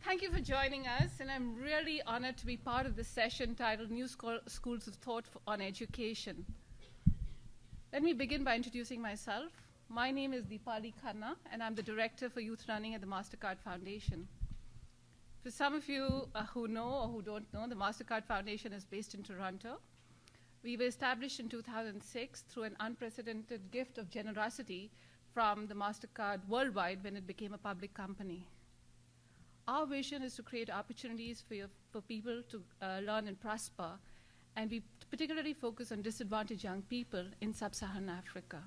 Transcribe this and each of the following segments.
Thank you for joining us, and I'm really honored to be part of this session titled New Schools of Thought on Education. Let me begin by introducing myself. My name is Deepali Khanna, and I'm the Director for Youth Learning at the MasterCard Foundation. For some of you who know or who don't know, the MasterCard Foundation is based in Toronto. We were established in 2006 through an unprecedented gift of generosity from the MasterCard worldwide when it became a public company. Our vision is to create opportunities for people to learn and prosper, and we particularly focus on disadvantaged young people in sub-Saharan Africa.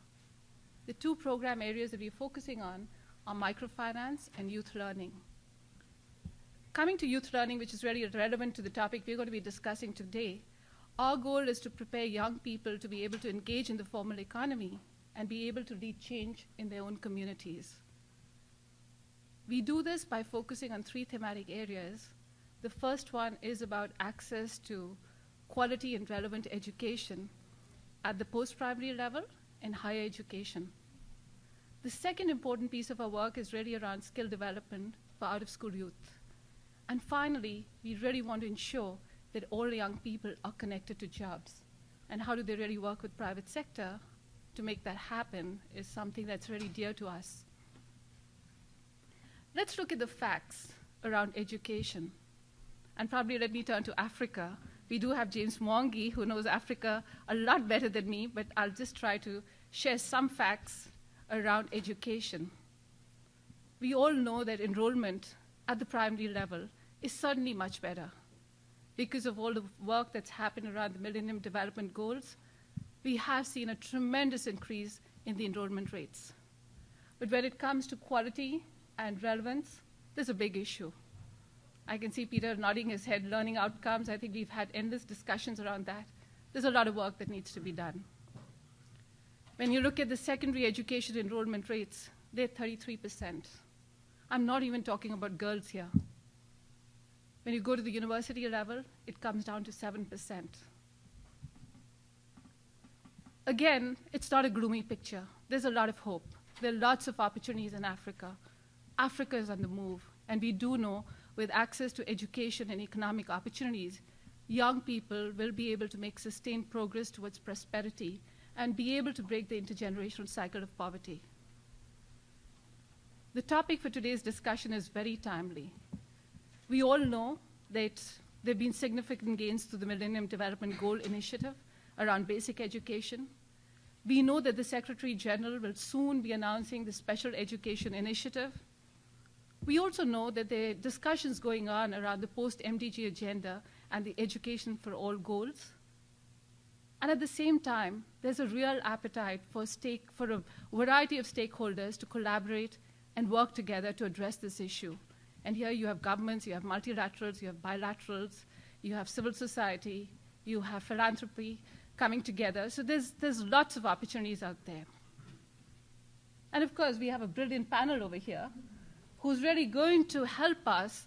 The two program areas that we're focusing on are microfinance and youth learning. Coming to youth learning, which is really relevant to the topic we're going to be discussing today, our goal is to prepare young people to be able to engage in the formal economy and be able to lead change in their own communities. We do this by focusing on three thematic areas. The first one is about access to quality and relevant education at the post-primary level and higher education. The second important piece of our work is really around skill development for out-of-school youth. And finally, we really want to ensure that all young people are connected to jobs. And how do they really work with private sector to make that happen is something that's really dear to us. Let's look at the facts around education. And probably let me turn to Africa. We do have James Mwangi, who knows Africa a lot better than me, but I'll just try to share some facts around education. We all know that enrollment at the primary level is certainly much better. Because of all the work that's happened around the Millennium Development Goals, we have seen a tremendous increase in the enrollment rates. But when it comes to quality and relevance, there's a big issue. I can see Peter nodding his head, learning outcomes. I think we've had endless discussions around that. There's a lot of work that needs to be done. When you look at the secondary education enrollment rates, they're 33%. I'm not even talking about girls here. When you go to the university level, it comes down to 7%. Again, it's not a gloomy picture. There's a lot of hope. There are lots of opportunities in Africa. Africa is on the move, and we do know with access to education and economic opportunities, young people will be able to make sustained progress towards prosperity and be able to break the intergenerational cycle of poverty. The topic for today's discussion is very timely. We all know that there have been significant gains through the Millennium Development Goal Initiative around basic education. We know that the Secretary General will soon be announcing the Special Education Initiative. We also know that there are discussions going on around the post-MDG agenda and the education for all goals. And at the same time, there's a real appetite for a variety of stakeholders to collaborate and work together to address this issue. And here you have governments, you have multilaterals, you have bilaterals, you have civil society, you have philanthropy coming together. So there's lots of opportunities out there. And of course, we have a brilliant panel over here who's really going to help us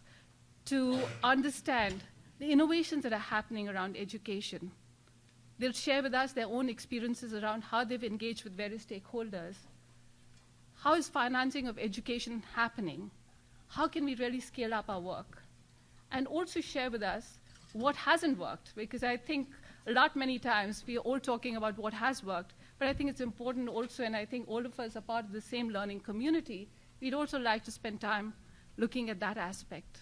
to understand the innovations that are happening around education. They'll share with us their own experiences around how they've engaged with various stakeholders. How is financing of education happening? How can we really scale up our work? And also share with us what hasn't worked, because I think many times we are all talking about what has worked, but I think it's important also, and I think all of us are part of the same learning community, we'd also like to spend time looking at that aspect.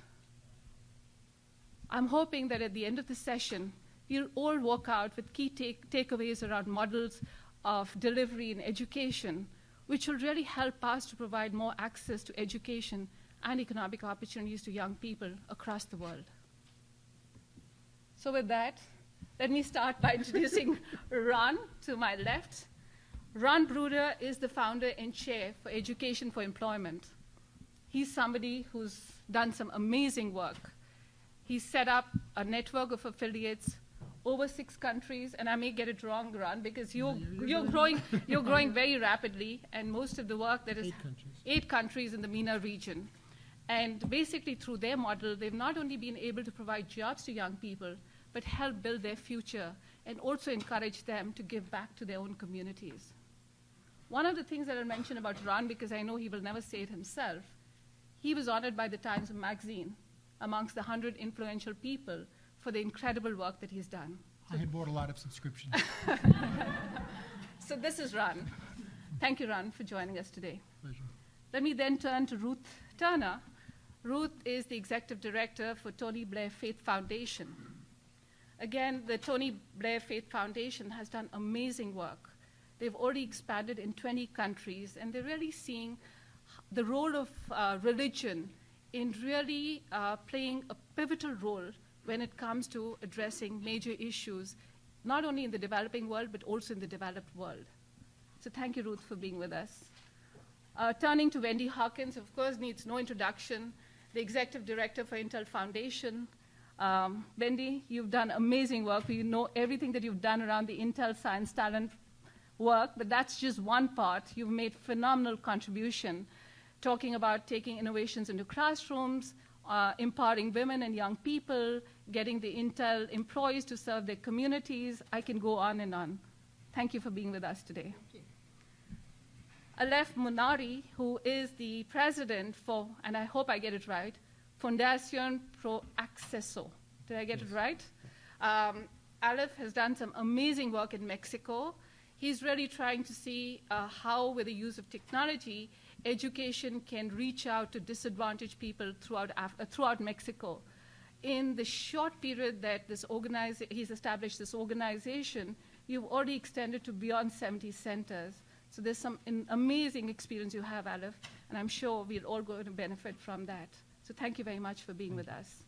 I'm hoping that at the end of the session, we'll all walk out with key takeaways around models of delivery in education, which will really help us to provide more access to education and economic opportunities to young people across the world. So with that, let me start by introducing Ron to my left. Ron Bruder is the founder and chair for Education for Employment. He's somebody who's done some amazing work. He's set up a network of affiliates over 6 countries, and I may get it wrong, Ron, because you're growing very rapidly, and most of the work that is 8 countries in the MENA region. And basically through their model, they've not only been able to provide jobs to young people, but help build their future and also encourage them to give back to their own communities. One of the things that I'll mention about Ron, because I know he will never say it himself, he was honored by the Times magazine amongst the 100 influential people for the incredible work that he's done. I had bought a lot of subscriptions. So this is Ron. Thank you, Ron, for joining us today. Pleasure. Let me then turn to Ruth Turner. Ruth is the Executive Director for Tony Blair Faith Foundation. Again, the Tony Blair Faith Foundation has done amazing work. They've already expanded in 20 countries, and they're really seeing the role of religion in really playing a pivotal role when it comes to addressing major issues, not only in the developing world, but also in the developed world. So thank you, Ruth, for being with us. Turning to Wendy Hawkins, of course, needs no introduction, the Executive Director for Intel Foundation. Wendy, you've done amazing work. We know everything that you've done around the Intel Science Talent work, but that's just one part. You've made phenomenal contribution, talking about taking innovations into classrooms, empowering women and young people, getting the Intel employees to serve their communities. I can go on and on. Thank you for being with us today. Aleph Molinari, who is the president for, and I hope I get it right, Fundación Proacceso. Did I get it right? Aleph has done some amazing work in Mexico. He's really trying to see how, with the use of technology, education can reach out to disadvantaged people throughout Mexico. In the short period that he's established this organization, you've already extended to beyond 70 centers. So there's some amazing experience you have, Aleph, and I'm sure we're all going to benefit from that. So thank you very much for being with us.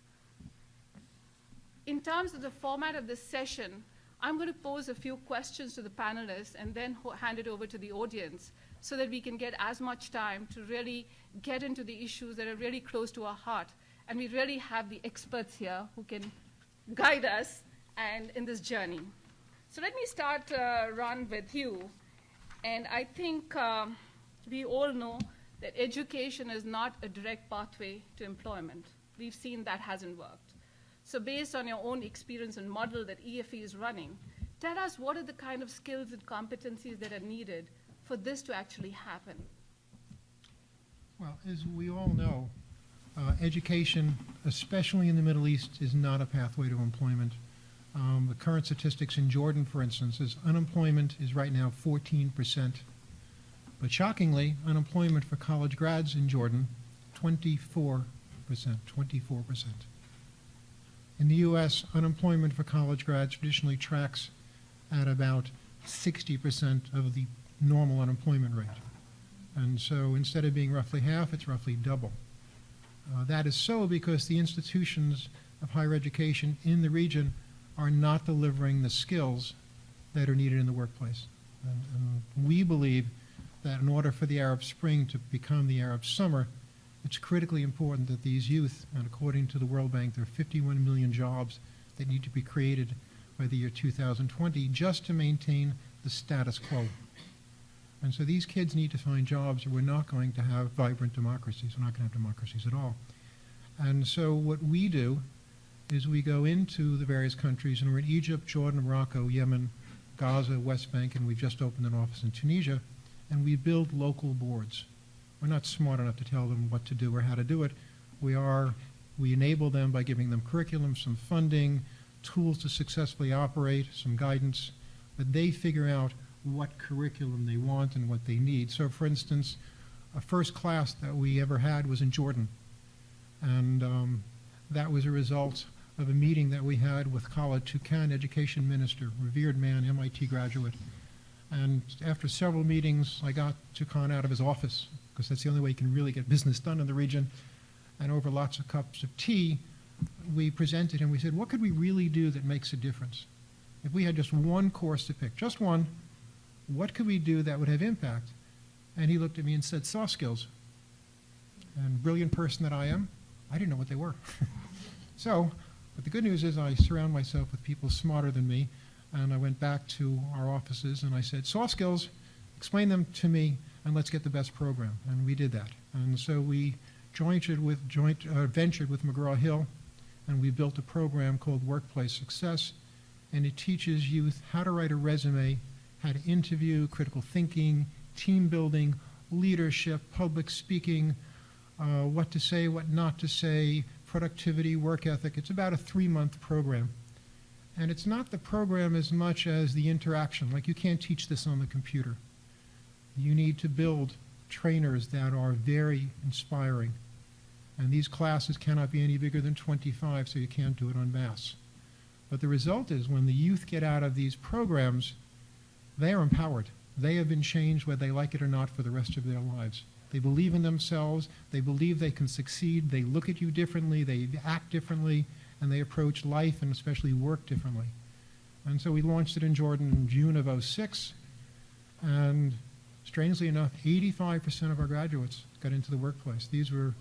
In terms of the format of this session, I'm going to pose a few questions to the panelists and then hand it over to the audience so that we can get as much time to really get into the issues that are really close to our heart. And we really have the experts here who can guide us and in this journey. So let me start, Ron, with you. And I think we all know that education is not a direct pathway to employment. We've seen that hasn't worked. So based on your own experience and model that EFE is running, tell us what are the kind of skills and competencies that are needed for this to actually happen? Well, as we all know, education, especially in the Middle East, is not a pathway to employment. The current statistics in Jordan, for instance, is unemployment is right now 14%. But shockingly, unemployment for college grads in Jordan, 24%. In the U.S., unemployment for college grads traditionally tracks at about 60% of the normal unemployment rate. And so instead of being roughly half, it's roughly double. That is so because the institutions of higher education in the region are not delivering the skills that are needed in the workplace. And we believe that in order for the Arab Spring to become the Arab Summer, it's critically important that these youth, and according to the World Bank, there are 51 million jobs that need to be created by the year 2020 just to maintain the status quo. And so these kids need to find jobs or we're not going to have vibrant democracies. We're not going to have democracies at all. And so what we do is we go into the various countries, and we're in Egypt, Jordan, Morocco, Yemen, Gaza, West Bank, and we've just opened an office in Tunisia, and we build local boards. We're not smart enough to tell them what to do or how to do it. We enable them by giving them curriculum, some funding, tools to successfully operate, some guidance, but they figure out what curriculum they want and what they need. So for instance, a first class that we ever had was in Jordan, and that was a result of a meeting that we had with Khalid Toukan, education minister, revered man, MIT graduate. And after several meetings, I got Toukan out of his office, because that's the only way you can really get business done in the region. And over lots of cups of tea, we presented him. We said, what could we really do that makes a difference? If we had just one course to pick, just one, what could we do that would have impact? And he looked at me and said, soft skills. And brilliant person that I am, I didn't know what they were. But the good news is I surround myself with people smarter than me, and I went back to our offices and I said, soft skills, explain them to me, and let's get the best program. And we did that. And so we ventured with McGraw-Hill, and we built a program called Workplace Success, and it teaches youth how to write a resume, how to interview, critical thinking, team building, leadership, public speaking, what to say, what not to say, productivity, work ethic. It's about a 3-month program. And it's not the program as much as the interaction. Like, you can't teach this on the computer. You need to build trainers that are very inspiring. And these classes cannot be any bigger than 25, so you can't do it en masse. But the result is, when the youth get out of these programs, they are empowered. They have been changed, whether they like it or not, for the rest of their lives. They believe in themselves. They believe they can succeed. They look at you differently. They act differently. And they approach life and especially work differently. And so we launched it in Jordan in June of '06. And strangely enough, 85% of our graduates got into the workplace. These were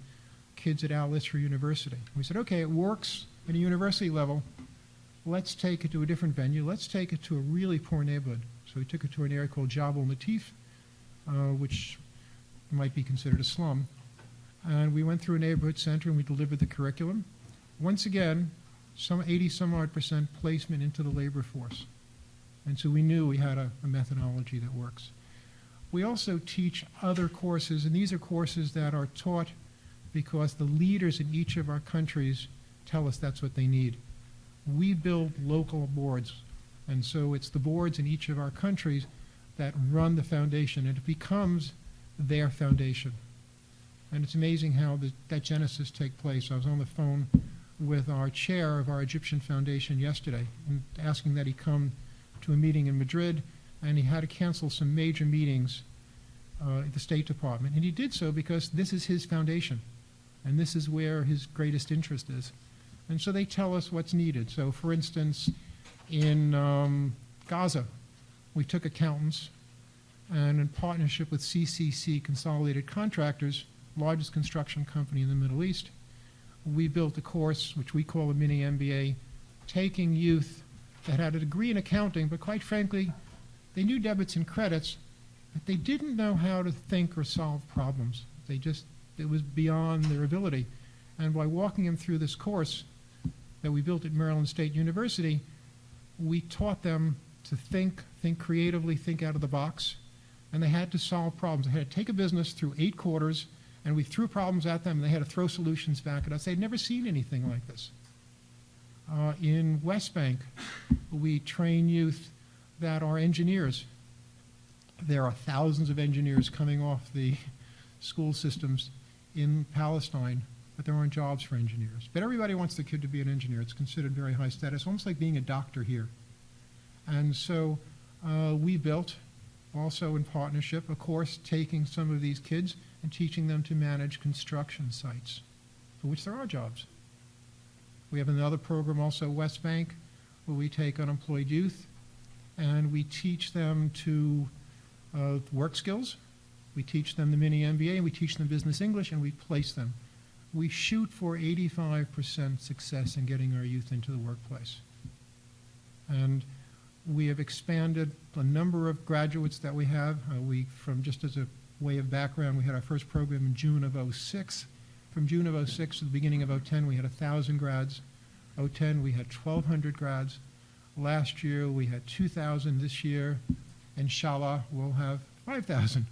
kids at Aleph University. We said, okay, it works at a university level. Let's take it to a different venue. Let's take it to a really poor neighborhood. So we took it to an area called Jabal Latif, which might be considered a slum. And we went through a neighborhood center and we delivered the curriculum. Once again, some 80-some-odd% placement into the labor force. And so we knew we had a methodology that works. We also teach other courses, and these are courses that are taught because the leaders in each of our countries tell us that's what they need. We build local boards, and so it's the boards in each of our countries that run the foundation, and it becomes their foundation. And it's amazing how that genesis takes place. I was on the phone with our chair of our Egyptian Foundation yesterday and asking that he come to a meeting in Madrid, and he had to cancel some major meetings at the State Department. And he did so because this is his foundation, and this is where his greatest interest is. And so they tell us what's needed. So, for instance, in Gaza, we took accountants, and in partnership with CCC, Consolidated Contractors, largest construction company in the Middle East, we built a course, which we call a mini MBA, taking youth that had a degree in accounting, but quite frankly, they knew debits and credits, but they didn't know how to think or solve problems. It was beyond their ability. And by walking them through this course that we built at Maryland State University, we taught them to think creatively, think out of the box, and they had to solve problems. They had to take a business through 8 quarters, and we threw problems at them, and they had to throw solutions back at us. They'd never seen anything like this. In West Bank, we train youth that are engineers. There are thousands of engineers coming off the school systems in Palestine, but there aren't jobs for engineers. But everybody wants the kid to be an engineer. It's considered very high status, almost like being a doctor here. And so we built, also in partnership, a course taking some of these kids and teaching them to manage construction sites, for which there are jobs. We have another program also, West Bank, where we take unemployed youth and we teach them to work skills. We teach them the mini MBA, and we teach them business English, and we place them. We shoot for 85% success in getting our youth into the workplace. And we have expanded the number of graduates that we have. From just as a way of background, we had our first program in June of '06. From June of '06 to the beginning of '10, we had 1,000 grads. '10, we had 1,200 grads. Last year, we had 2,000. This year, inshallah, we'll have 5,000.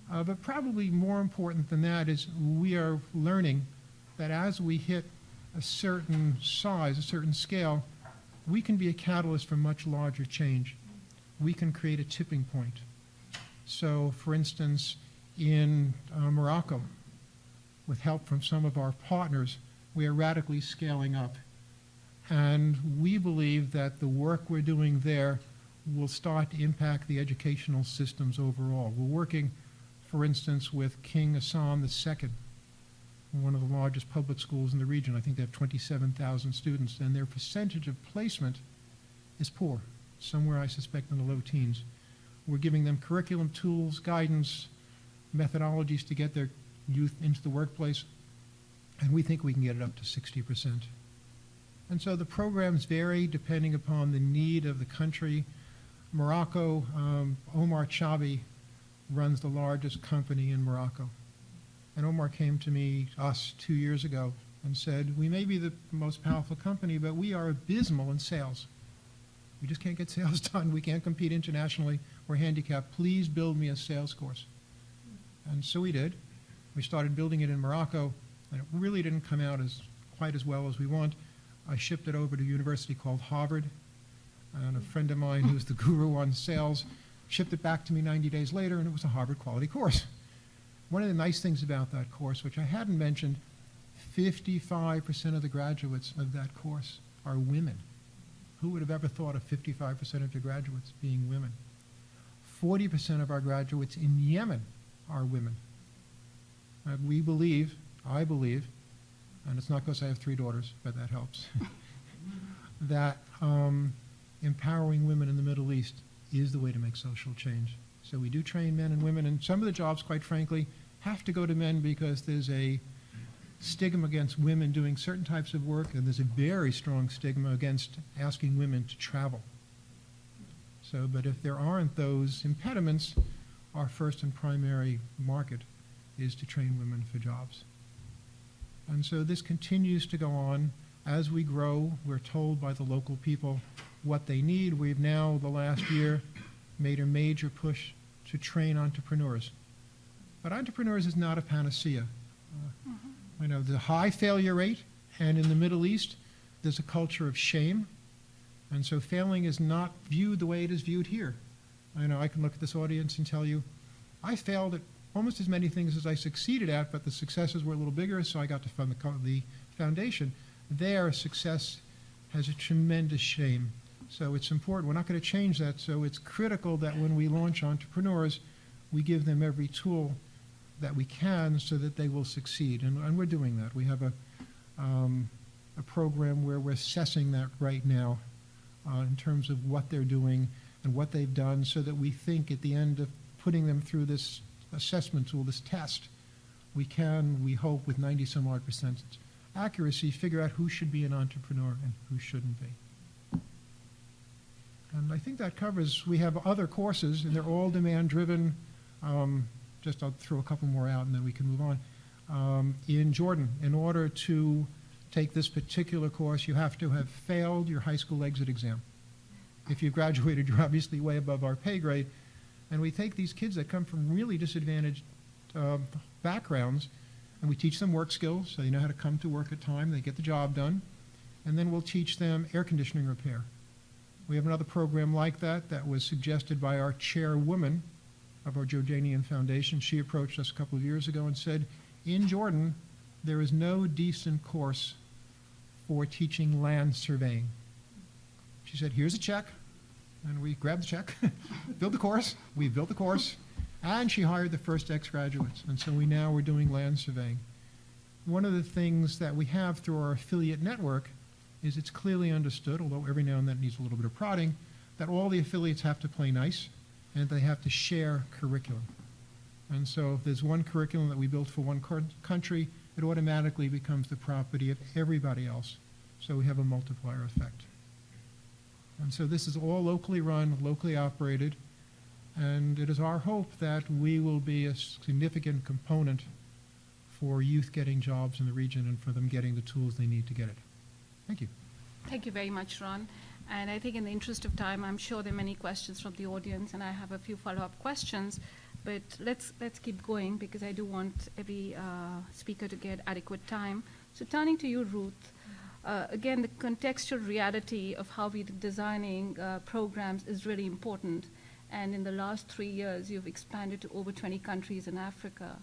But probably more important than that is we are learning that as we hit a certain size, a certain scale, we can be a catalyst for much larger change. We can create a tipping point. So, for instance, in Morocco, with help from some of our partners, we are radically scaling up. And we believe that the work we're doing there will start to impact the educational systems overall. We're working, for instance, with King Hassan II, one of the largest public schools in the region. I think they have 27,000 students, and their percentage of placement is poor, somewhere I suspect in the low teens. We're giving them curriculum, tools, guidance, methodologies to get their youth into the workplace, and we think we can get it up to 60%. And so the programs vary depending upon the need of the country. Morocco, Omar Chabi runs the largest company in Morocco. And Omar came to us 2 years ago and said, we may be the most powerful company, but we are abysmal in sales. We just can't get sales done. We can't compete internationally. We're handicapped. Please build me a sales course. And so we did. We started building it in Morocco, and it really didn't come out as quite as well as we want. I shipped it over to a university called Harvard, and a friend of mine who's the guru on sales shipped it back to me 90 days later, and it was a Harvard quality course. One of the nice things about that course, which I hadn't mentioned, 55% of the graduates of that course are women. Who would have ever thought of 55% of the graduates being women? 40% of our graduates in Yemen are women. We believe, I believe, and it's not because I have 3 daughters, but that helps, that empowering women in the Middle East is the way to make social change. So we do train men and women, and some of the jobs, quite frankly, have to go to men because there's a stigma against women doing certain types of work, and there's a very strong stigma against asking women to travel. So, but if there aren't those impediments, our first and primary market is to train women for jobs. And so this continues to go on. As we grow, we're told by the local people what they need. We've now, the last year, made a major push to train entrepreneurs. But entrepreneurs is not a panacea. You know, the high failure rate, and in the Middle East, there's a culture of shame. And so failing is not viewed the way it is viewed here. I know I can look at this audience and tell you, I failed at almost as many things as I succeeded at, but the successes were a little bigger, so I got to fund the foundation. Their success has a tremendous shame. So it's important. We're not going to change that. So it's critical that when we launch entrepreneurs, we give them every tool that we can so that they will succeed. And we're doing that. We have a program where we're assessing that right now in terms of what they're doing and what they've done, so that we think at the end of putting them through this assessment tool, this test, we can, we hope, with 90-some-odd% accuracy, figure out who should be an entrepreneur and who shouldn't be. And I think that covers, we have other courses, and they're all demand-driven. Just I'll throw a couple more out, and then we can move on. In Jordan, in order to take this particular course, you have to have failed your high school exit exam. If you've graduated, you're obviously way above our pay grade. And we take these kids that come from really disadvantaged backgrounds, and we teach them work skills, so they know how to come to work at time, they get the job done, and then we'll teach them air conditioning repair. We have another program like that that was suggested by our chairwoman of our Jordanian Foundation. She approached us a couple of years ago and said, in Jordan, there is no decent course for teaching land surveying. She said, here's a check. And we grabbed the check, built the course, we built the course, and she hired the first ex-graduates. And so we're doing land surveying. One of the things that we have through our affiliate network is it's clearly understood, although every now and then it needs a little bit of prodding, that all the affiliates have to play nice, and they have to share curriculum. And so if there's one curriculum that we built for one country, it automatically becomes the property of everybody else. So we have a multiplier effect. And so this is all locally run, locally operated, and it is our hope that we will be a significant component for youth getting jobs in the region and for them getting the tools they need to get it. Thank you. Thank you very much, Ron. And I think in the interest of time, I'm sure there are many questions from the audience, and I have a few follow-up questions. But let's keep going, because I do want every speaker to get adequate time. So turning to you, Ruth, again, the contextual reality of how we're designing programs is really important. And in the last 3 years, you've expanded to over 20 countries in Africa.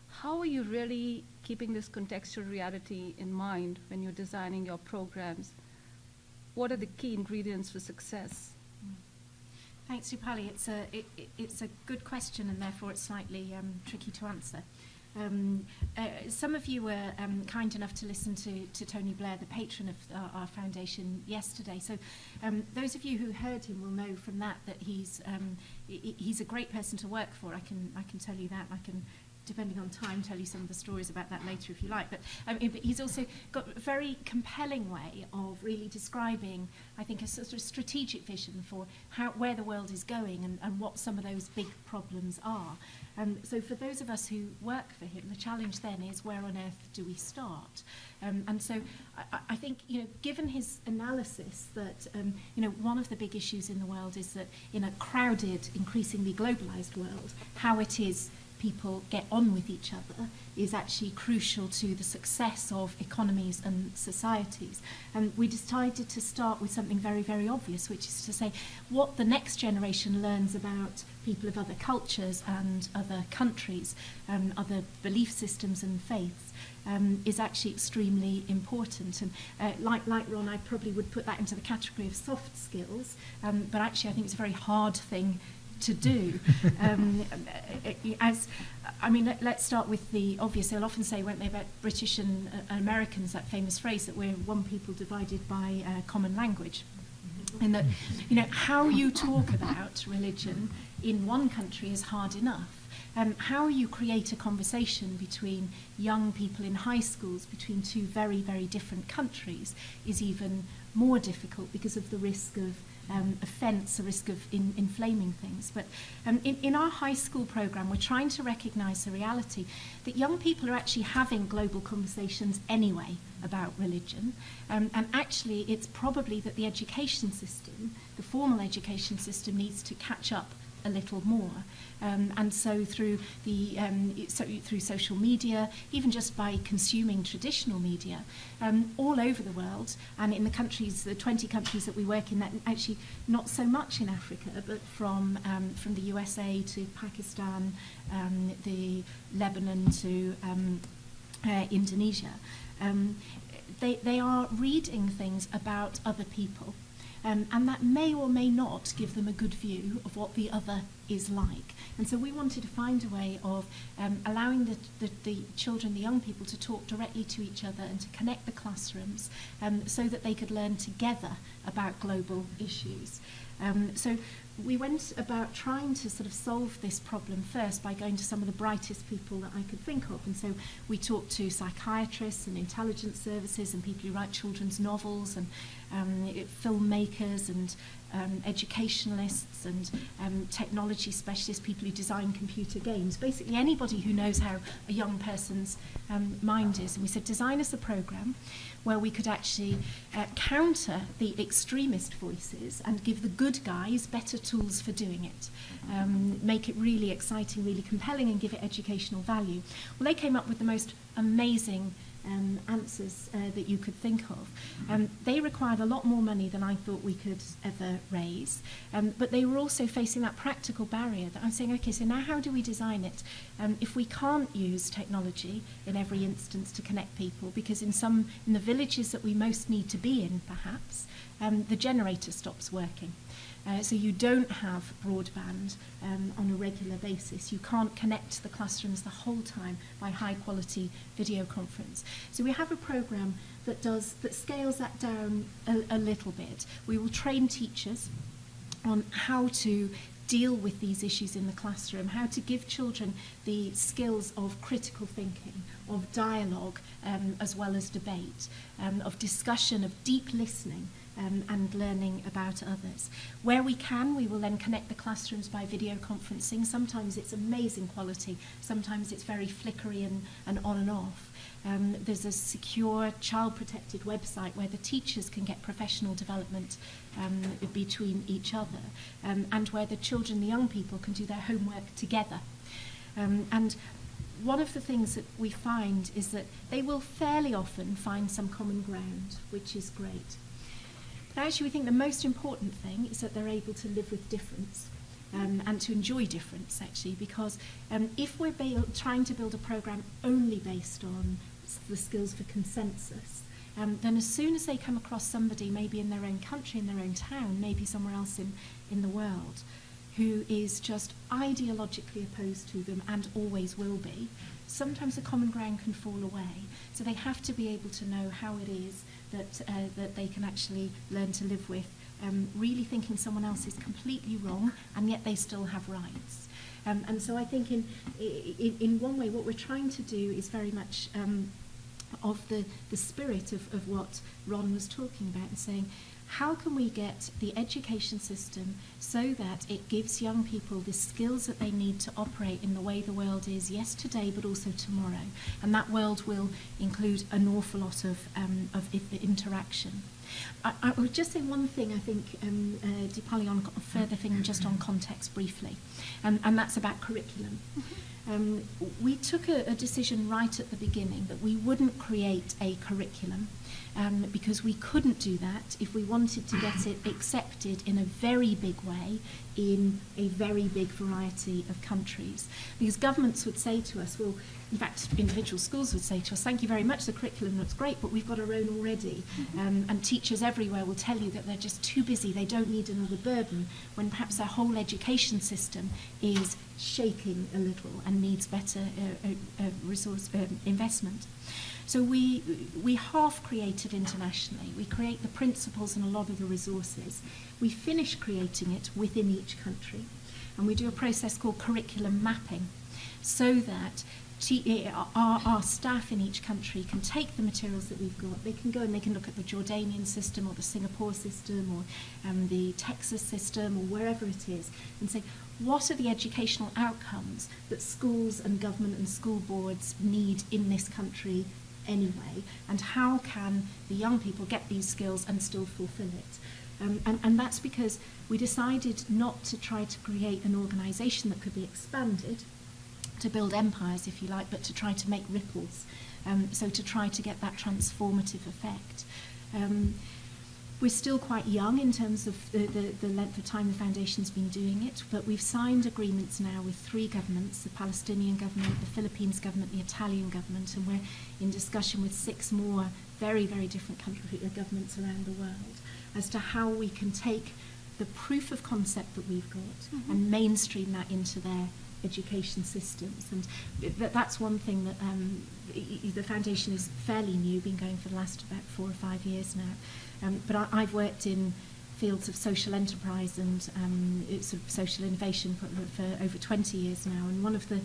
How are you really keeping this contextual reality in mind when you're designing your programs? What are the key ingredients for success? Thanks, Deepali. It's a good question, and therefore it's slightly tricky to answer. Some of you were kind enough to listen to Tony Blair, the patron of our foundation, yesterday. So those of you who heard him will know from that he's a great person to work for. I can tell you that. I can, depending on time, tell you some of the stories about that later if you like. But he's also got a very compelling way of really describing, I think, a sort of strategic vision for where the world is going and what some of those big problems are. So for those of us who work for him, the challenge then is, where on earth do we start? And so I think, given his analysis that, one of the big issues in the world is that in a crowded, increasingly globalized world, how it is people get on with each other is actually crucial to the success of economies and societies. And we decided to start with something very, very obvious, which is to say what the next generation learns about people of other cultures and other countries, other belief systems and faiths, is actually extremely important. And like Ron, I probably would put that into the category of soft skills, but actually I think it's a very hard thing to do. Let's start with the obvious. They'll often say, won't they, about British and Americans, that famous phrase that we're one people divided by common language. And that, how you talk about religion in one country is hard enough. How you create a conversation between young people in high schools between two very, very different countries is even more difficult because of the risk of offence, a risk of inflaming things. But in our high school programme, we're trying to recognise the reality that young people are actually having global conversations anyway about religion. And actually, it's probably that the education system, the formal education system, needs to catch up a little more. And so through through social media, even just by consuming traditional media, all over the world, and in the 20 countries that we work in, that actually not so much in Africa, but from the USA to Pakistan, the Lebanon to Indonesia, they are reading things about other people. And that may or may not give them a good view of what the other is like. And so we wanted to find a way of allowing the children, the young people, to talk directly to each other and to connect the classrooms so that they could learn together about global issues. So we went about trying to sort of solve this problem first by going to some of the brightest people that I could think of. And so we talked to psychiatrists and intelligence services and people who write children's novels and filmmakers and educationalists and technology specialists, people who design computer games, basically anybody who knows how a young person's mind is. And we said, design us a program where we could actually counter the extremist voices and give the good guys better tools for doing it, make it really exciting, really compelling, and give it educational value. Well, they came up with the most amazing answers that you could think of. They required a lot more money than I thought we could ever raise, but they were also facing that practical barrier that I'm saying, okay, so now how do we design it? If we can't use technology in every instance to connect people, because in the villages that we most need to be in, perhaps, the generator stops working. So you don't have broadband on a regular basis. You can't connect the classrooms the whole time by high-quality video conference. So we have a program that scales that down a little bit. We will train teachers on how to deal with these issues in the classroom, how to give children the skills of critical thinking, of dialogue, as well as debate, of discussion, of deep listening, and learning about others. Where we can, we will then connect the classrooms by video conferencing. Sometimes it's amazing quality, sometimes it's very flickery and on and off. There's a secure, child-protected website where the teachers can get professional development between each other, and where the children, the young people, can do their homework together. And one of the things that we find is that they will fairly often find some common ground, which is great. But actually, we think the most important thing is that they're able to live with difference. And to enjoy difference, actually, because if we're trying to build a program only based on the skills for consensus, then as soon as they come across somebody, maybe in their own country, in their own town, maybe somewhere else in the world, who is just ideologically opposed to them and always will be, sometimes the common ground can fall away. So they have to be able to know how it is that they can actually learn to live with, really thinking someone else is completely wrong, and yet they still have rights. And so I think in one way what we're trying to do is very much of the spirit of what Ron was talking about, and saying, how can we get the education system so that it gives young people the skills that they need to operate in the way the world is, yes, today, but also tomorrow. And that world will include an awful lot of interaction. I would just say one thing, I think, Deepali, on a further thing just on context briefly, and that's about curriculum. We took a decision right at the beginning that we wouldn't create a curriculum because we couldn't do that if we wanted to get it accepted in a very big way in a very big variety of countries. Because governments would say to us, well, in fact, individual schools would say to us, thank you very much, the curriculum looks great, but we've got our own already. And teachers everywhere will tell you that they're just too busy, they don't need another burden, when perhaps their whole education system is shaking a little and needs better resource investment. So we half created internationally. We create the principles and a lot of the resources. We finish creating it within each country. And we do a process called curriculum mapping so that our staff in each country can take the materials that we've got. They can go and they can look at the Jordanian system or the Singapore system or the Texas system or wherever it is and say, what are the educational outcomes that schools and government and school boards need in this country anyway, and how can the young people get these skills and still fulfill it? And that's because we decided not to try to create an organisation that could be expanded, to build empires, if you like, but to try to make ripples, so to try to get that transformative effect. We're still quite young in terms of the length of time the Foundation's been doing it, but we've signed agreements now with 3 governments, the Palestinian government, the Philippines government, the Italian government, and we're in discussion with 6 more very, very different governments around the world as to how we can take the proof of concept that we've got and mainstream that into their education systems. And that's one thing that the Foundation is fairly new, been going for the last about 4 or 5 years now. But I've worked in fields of social enterprise and sort of social innovation for over 20 years now. And one of the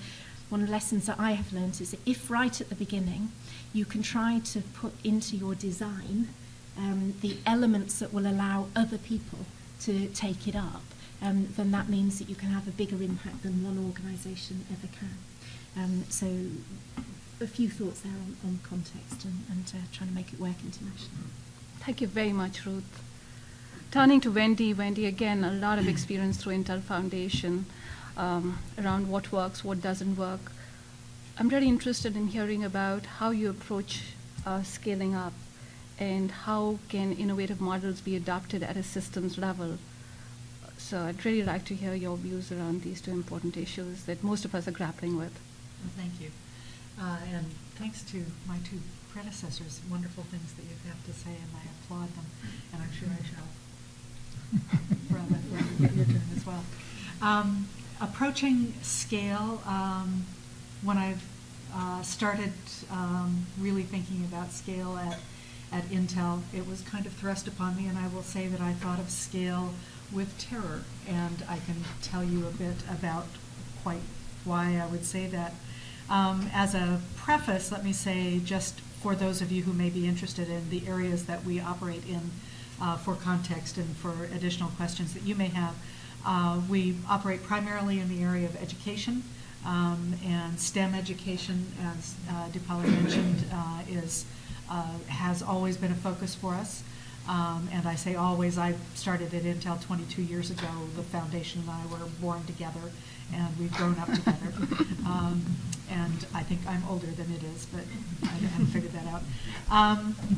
lessons that I have learned is that if right at the beginning you can try to put into your design the elements that will allow other people to take it up, then that means that you can have a bigger impact than one organisation ever can. So a few thoughts there on context and trying to make it work internationally. Thank you very much, Ruth. Turning to Wendy. Wendy, again, a lot of experience through Intel Foundation around what works, what doesn't work. I'm really interested in hearing about how you approach scaling up and how can innovative models be adopted at a systems level. So I'd really like to hear your views around these 2 important issues that most of us are grappling with. Well, thank you. And thanks to my 2 predecessors, wonderful things that you have to say, and I applaud them, and I'm sure I shall when you get your turn as well. Approaching scale, when I've started really thinking about scale at Intel, it was kind of thrust upon me, and I will say that I thought of scale with terror, and I can tell you a bit about quite why I would say that. As a preface, let me say, just for those of you who may be interested in the areas that we operate in for context and for additional questions that you may have, we operate primarily in the area of education, and STEM education, as Deepali mentioned, has always been a focus for us. And I say always, I started at Intel 22 years ago. The Foundation and I were born together, and we've grown up together. And I think I'm older than it is, but I haven't figured that out.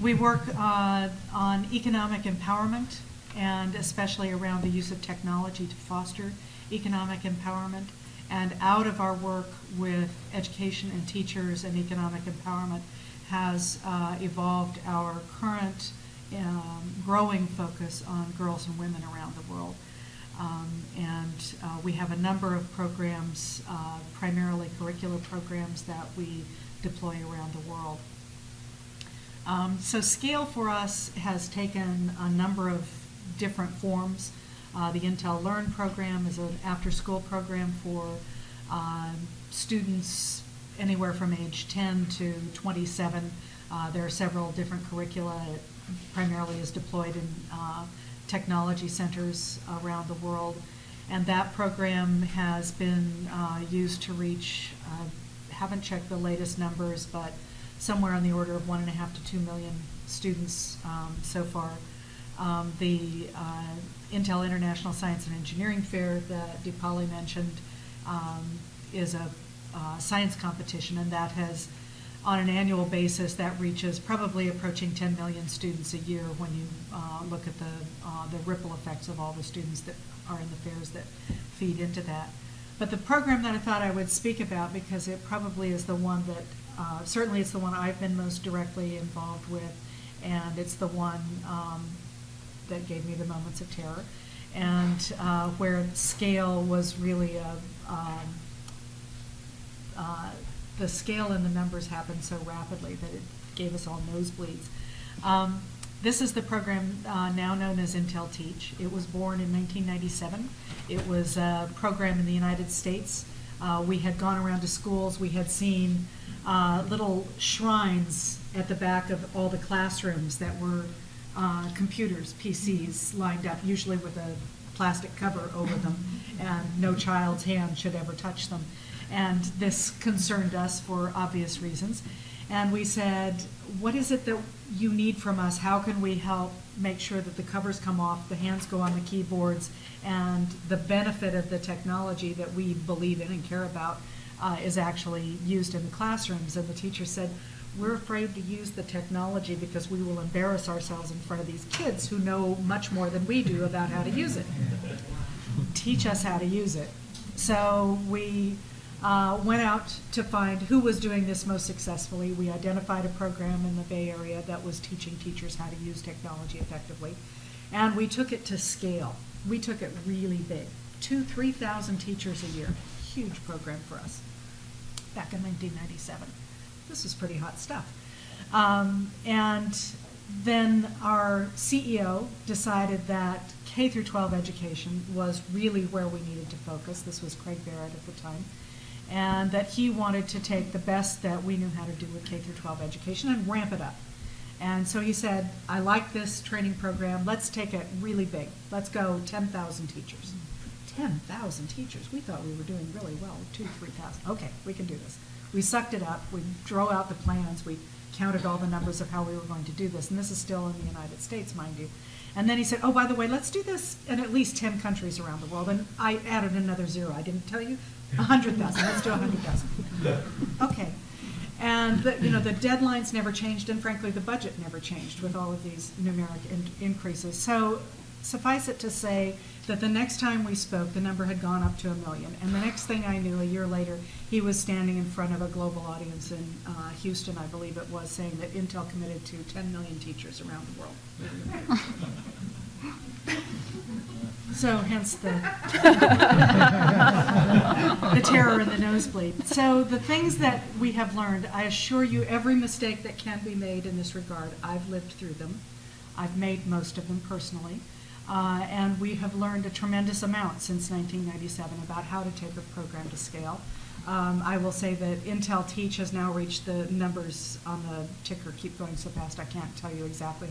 We work on economic empowerment, and especially around the use of technology to foster economic empowerment. And out of our work with education and teachers and economic empowerment has evolved our current growing focus on girls and women around the world. We have a number of programs, primarily curricular programs, that we deploy around the world. So scale for us has taken a number of different forms. The Intel Learn program is an after-school program for students anywhere from age 10 to 27. There are several different curricula. It primarily is deployed in technology centers around the world. And that program has been used to reach, haven't checked the latest numbers, but somewhere on the order of 1.5 to 2 million students so far The Intel International Science and Engineering Fair that Deepali mentioned is a science competition, and that has, on an annual basis, that reaches probably approaching 10 million students a year when you look at the ripple effects of all the students that are in the fairs that feed into that. But the program that I thought I would speak about, because it probably is the one that, certainly it's the one I've been most directly involved with, and it's the one that gave me the moments of terror, and where scale was really the scale and the numbers happened so rapidly that it gave us all nosebleeds. This is the program now known as Intel Teach. It was born in 1997. It was a program in the United States. We had gone around to schools. We had seen little shrines at the back of all the classrooms that were computers, PCs, lined up, usually with a plastic cover over them, and no child's hand should ever touch them. And this concerned us for obvious reasons. And we said, what is it that you need from us? How can we help make sure that the covers come off, the hands go on the keyboards, and the benefit of the technology that we believe in and care about is actually used in the classrooms? And the teacher said, we're afraid to use the technology because we will embarrass ourselves in front of these kids who know much more than we do about how to use it. Teach us how to use it. So we went out to find who was doing this most successfully. We identified a program in the Bay Area that was teaching teachers how to use technology effectively. And we took it to scale. We took it really big. 2,000-3,000 teachers a year. Huge program for us back in 1997. This was pretty hot stuff. And then our CEO decided that K through 12 education was really where we needed to focus. This was Craig Barrett at the time. And that he wanted to take the best that we knew how to do with K through 12 education and ramp it up. And so he said, I like this training program. Let's take it really big. Let's go 10,000 teachers. 10,000 teachers. We thought we were doing really well, 2,000-3,000. Okay, we can do this. We sucked it up. We drew out the plans. We counted all the numbers of how we were going to do this. And this is still in the United States, mind you. And then he said, oh, by the way, let's do this in at least 10 countries around the world. And I added another zero. I didn't tell you. 100,000. Let's do 100,000. Okay. And the deadlines never changed, and frankly, the budget never changed with all of these numeric increases. So suffice it to say that the next time we spoke, the number had gone up to 1 million. And the next thing I knew, a year later, he was standing in front of a global audience in Houston, I believe it was, saying that Intel committed to 10 million teachers around the world. So hence the terror and the nosebleed. So the things that we have learned, I assure you, every mistake that can be made in this regard, I've lived through them. I've made most of them personally. And we have learned a tremendous amount since 1997 about how to take a program to scale. I will say that Intel Teach has now reached the numbers on the ticker. Keep going so fast I can't tell you exactly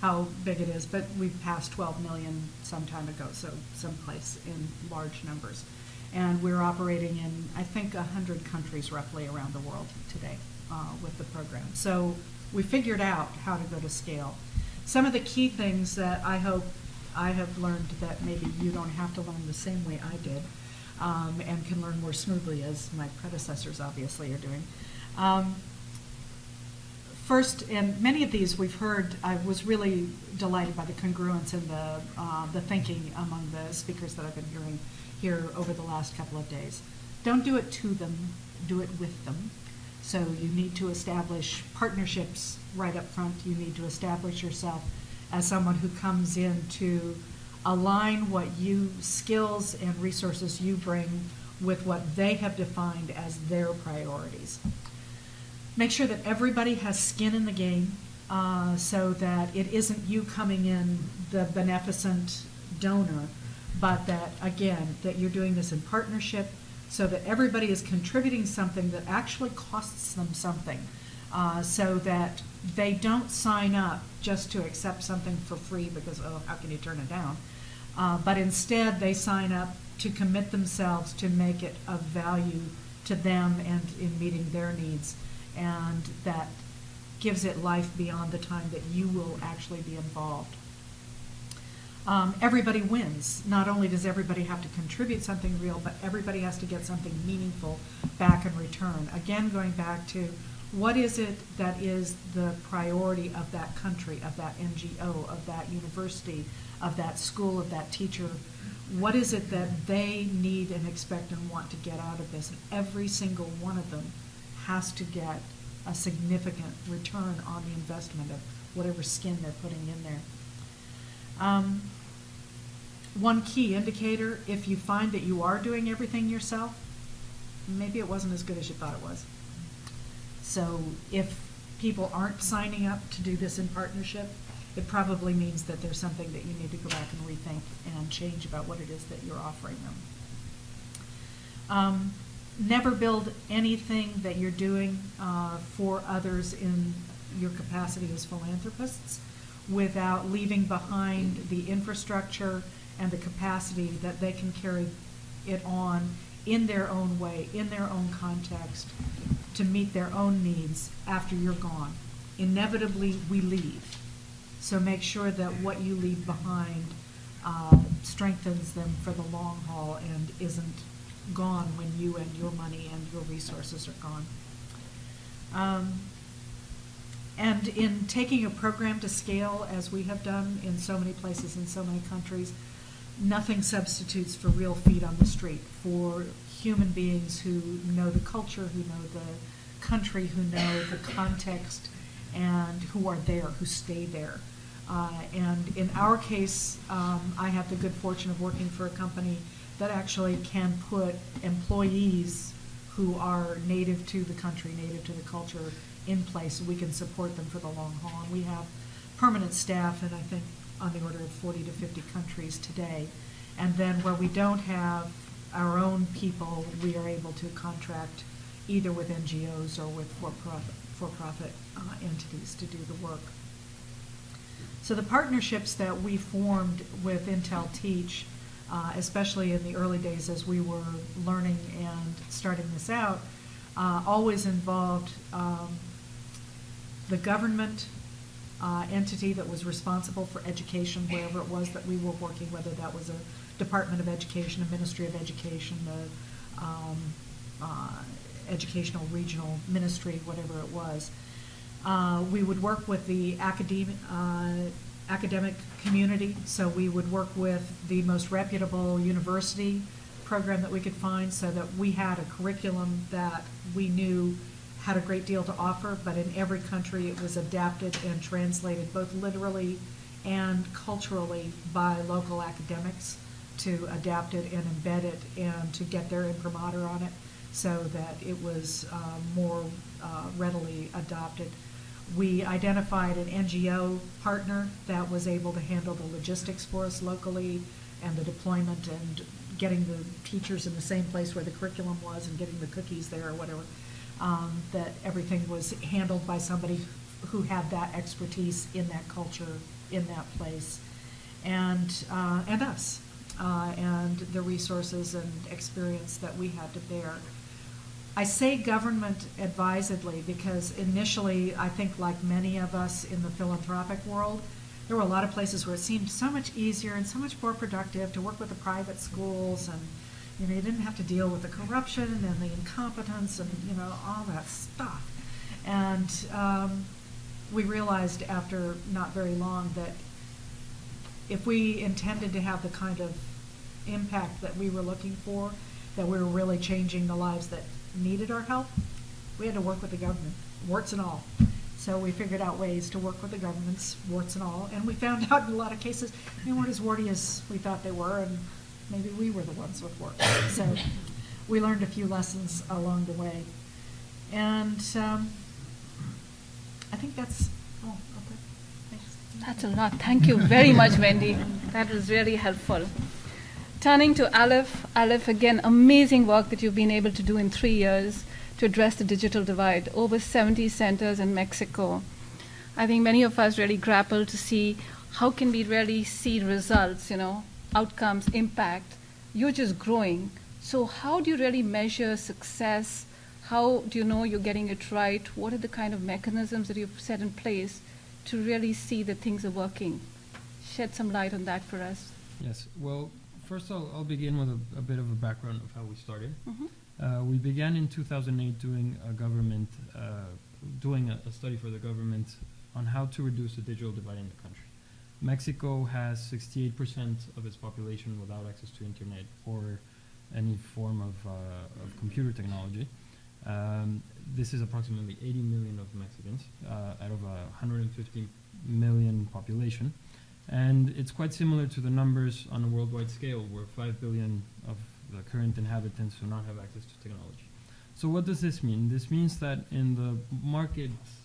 how big it is, but we've passed 12 million some time ago, so someplace in large numbers. And we're operating in, I think, 100 countries roughly around the world today with the program. So we figured out how to go to scale. Some of the key things that I hope I have learned that maybe you don't have to learn the same way I did, and can learn more smoothly, as my predecessors obviously are doing. First, and many of these we've heard, I was really delighted by the congruence and the thinking among the speakers that I've been hearing here over the last couple of days. Don't do it to them, do it with them. So you need to establish partnerships right up front. You need to establish yourself as someone who comes in to align what skills and resources you bring with what they have defined as their priorities. Make sure that everybody has skin in the game so that it isn't you coming in the beneficent donor, but that, again, that you're doing this in partnership so that everybody is contributing something that actually costs them something, so that they don't sign up just to accept something for free because, oh, how can you turn it down? But instead they sign up to commit themselves to make it of value to them and in meeting their needs. And that gives it life beyond the time that you will actually be involved. everybody wins. Not only does everybody have to contribute something real, but everybody has to get something meaningful back in return. Again, going back to what is it that is the priority of that country, of that NGO, of that university, of that school, of that teacher? What is it that they need and expect and want to get out of this? And every single one of them has to get a significant return on the investment of whatever skin they're putting in there. One key indicator, if you find that you are doing everything yourself, maybe it wasn't as good as you thought it was. So if people aren't signing up to do this in partnership, it probably means that there's something that you need to go back and rethink and change about what it is that you're offering them. Never build anything that you're doing for others in your capacity as philanthropists without leaving behind the infrastructure and the capacity that they can carry it on in their own way, in their own context, to meet their own needs after you're gone. Inevitably, we leave. So make sure that what you leave behind strengthens them for the long haul and isn't gone when you and your money and your resources are gone. And in taking a program to scale, as we have done in so many places in so many countries, nothing substitutes for real feet on the street, for human beings who know the culture, who know the country, who know the context, and who are there, who stay there. And in our case, I have the good fortune of working for a company that actually can put employees who are native to the country, native to the culture, in place so we can support them for the long haul. And we have permanent staff in, I think, on the order of 40 to 50 countries today. And then where we don't have our own people, we are able to contract either with NGOs or with for-profit entities to do the work. So the partnerships that we formed with Intel Teach, especially in the early days as we were learning and starting this out, always involved the government entity that was responsible for education, wherever it was that we were working, whether that was a Department of Education, a Ministry of Education, educational regional ministry, whatever it was. We would work with the academic community, so we would work with the most reputable university program that we could find, so that we had a curriculum that we knew had a great deal to offer, but in every country it was adapted and translated both literally and culturally by local academics to adapt it and embed it and to get their imprimatur on it so that it was more readily adopted. We identified an NGO partner that was able to handle the logistics for us locally and the deployment and getting the teachers in the same place where the curriculum was and getting the cookies there or whatever. That everything was handled by somebody who had that expertise in that culture, in that place, and us, and the resources and experience that we had to bear. I say government advisedly because initially, I think like many of us in the philanthropic world, there were a lot of places where it seemed so much easier and so much more productive to work with the private schools, and you didn't have to deal with the corruption and the incompetence and all that stuff. And we realized after not very long that if we intended to have the kind of impact that we were looking for, that we were really changing the lives that needed our help, we had to work with the government, warts and all. So we figured out ways to work with the governments, warts and all, and we found out in a lot of cases they weren't as warty as we thought they were, and maybe we were the ones with warts. So we learned a few lessons along the way. And I think that's all. Okay. Thanks. That's a lot. Thank you very much, Wendy. That was really helpful. Turning to Aleph. Aleph, again, amazing work that you've been able to do in 3 years to address the digital divide. Over 70 centers in Mexico. I think many of us really grapple to see how can we really see results, outcomes, impact. You're just growing. So how do you really measure success? How do you know you're getting it right? What are the kind of mechanisms that you've set in place to really see that things are working? shed some light on that for us. Yes. Well, first I'll begin with a bit of a background of how we started. Mm-hmm. We began in 2008 doing a study for the government on how to reduce the digital divide in the country. Mexico has 68% of its population without access to internet or any form of computer technology. This is approximately 80 million of Mexicans out of a 150 million population. And it's quite similar to the numbers on a worldwide scale, where 5 billion of the current inhabitants do not have access to technology. So what does this mean? This means that in the markets,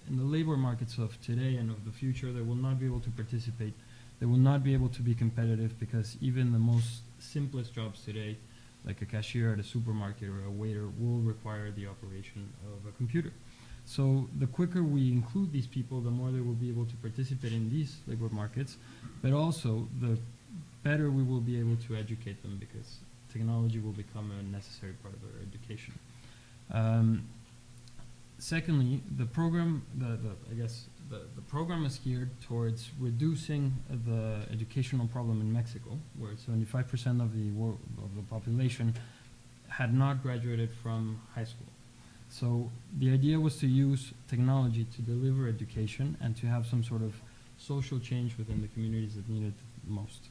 in the labor markets of today and of the future, they will not be able to participate. They will not be able to be competitive, because even the most simplest jobs today, like a cashier at a supermarket or a waiter, will require the operation of a computer. So the quicker we include these people, the more they will be able to participate in these labor markets, but also the better we will be able to educate them, because technology will become a necessary part of their education. Secondly, the program, the program is geared towards reducing the educational problem in Mexico, where 75% of the population had not graduated from high school. So the idea was to use technology to deliver education and to have some sort of social change within the communities that needed it most.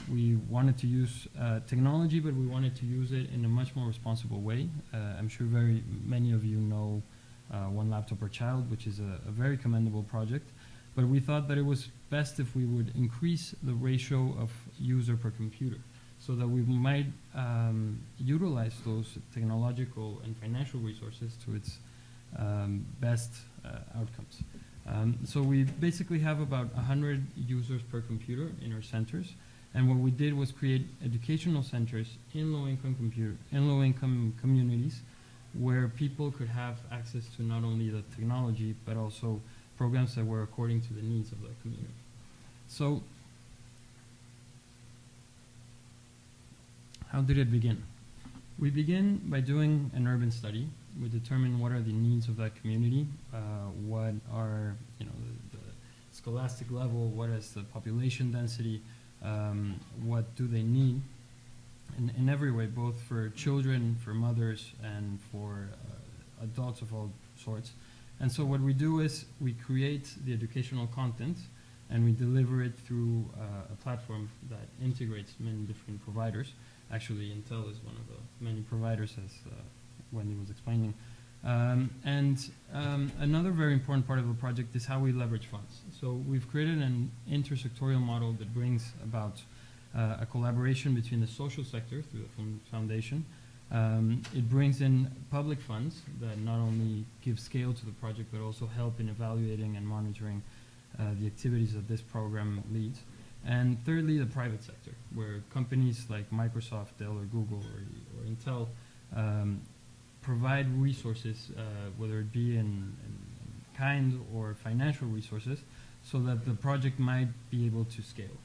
We wanted to use technology, but we wanted to use it in a much more responsible way. I'm sure very many of you know One Laptop Per Child, which is a very commendable project. But we thought that it was best if we would increase the ratio of user per computer, so that we might utilize those technological and financial resources to its best outcomes. So we basically have about 100 users per computer in our centers, and what we did was create educational centers in low-income communities, where people could have access to not only the technology but also programs that were according to the needs of that community. So how did it begin? We begin by doing an urban study. We determine what are the needs of that community, what are the scholastic level, what is the population density, what do they need in every way, both for children, for mothers, and for adults of all sorts. And so what we do is we create the educational content and we deliver it through a platform that integrates many different providers. Actually, Intel is one of the many providers, as Wendy was explaining. Another very important part of the project is how we leverage funds. So we've created an intersectorial model that brings about a collaboration between the social sector through the Foundation. It brings in public funds that not only give scale to the project, but also help in evaluating and monitoring the activities that this program leads. And thirdly, the private sector, where companies like Microsoft, Dell, or Google, or Intel provide resources, whether it be in kind or financial resources, so that the project might be able to scale.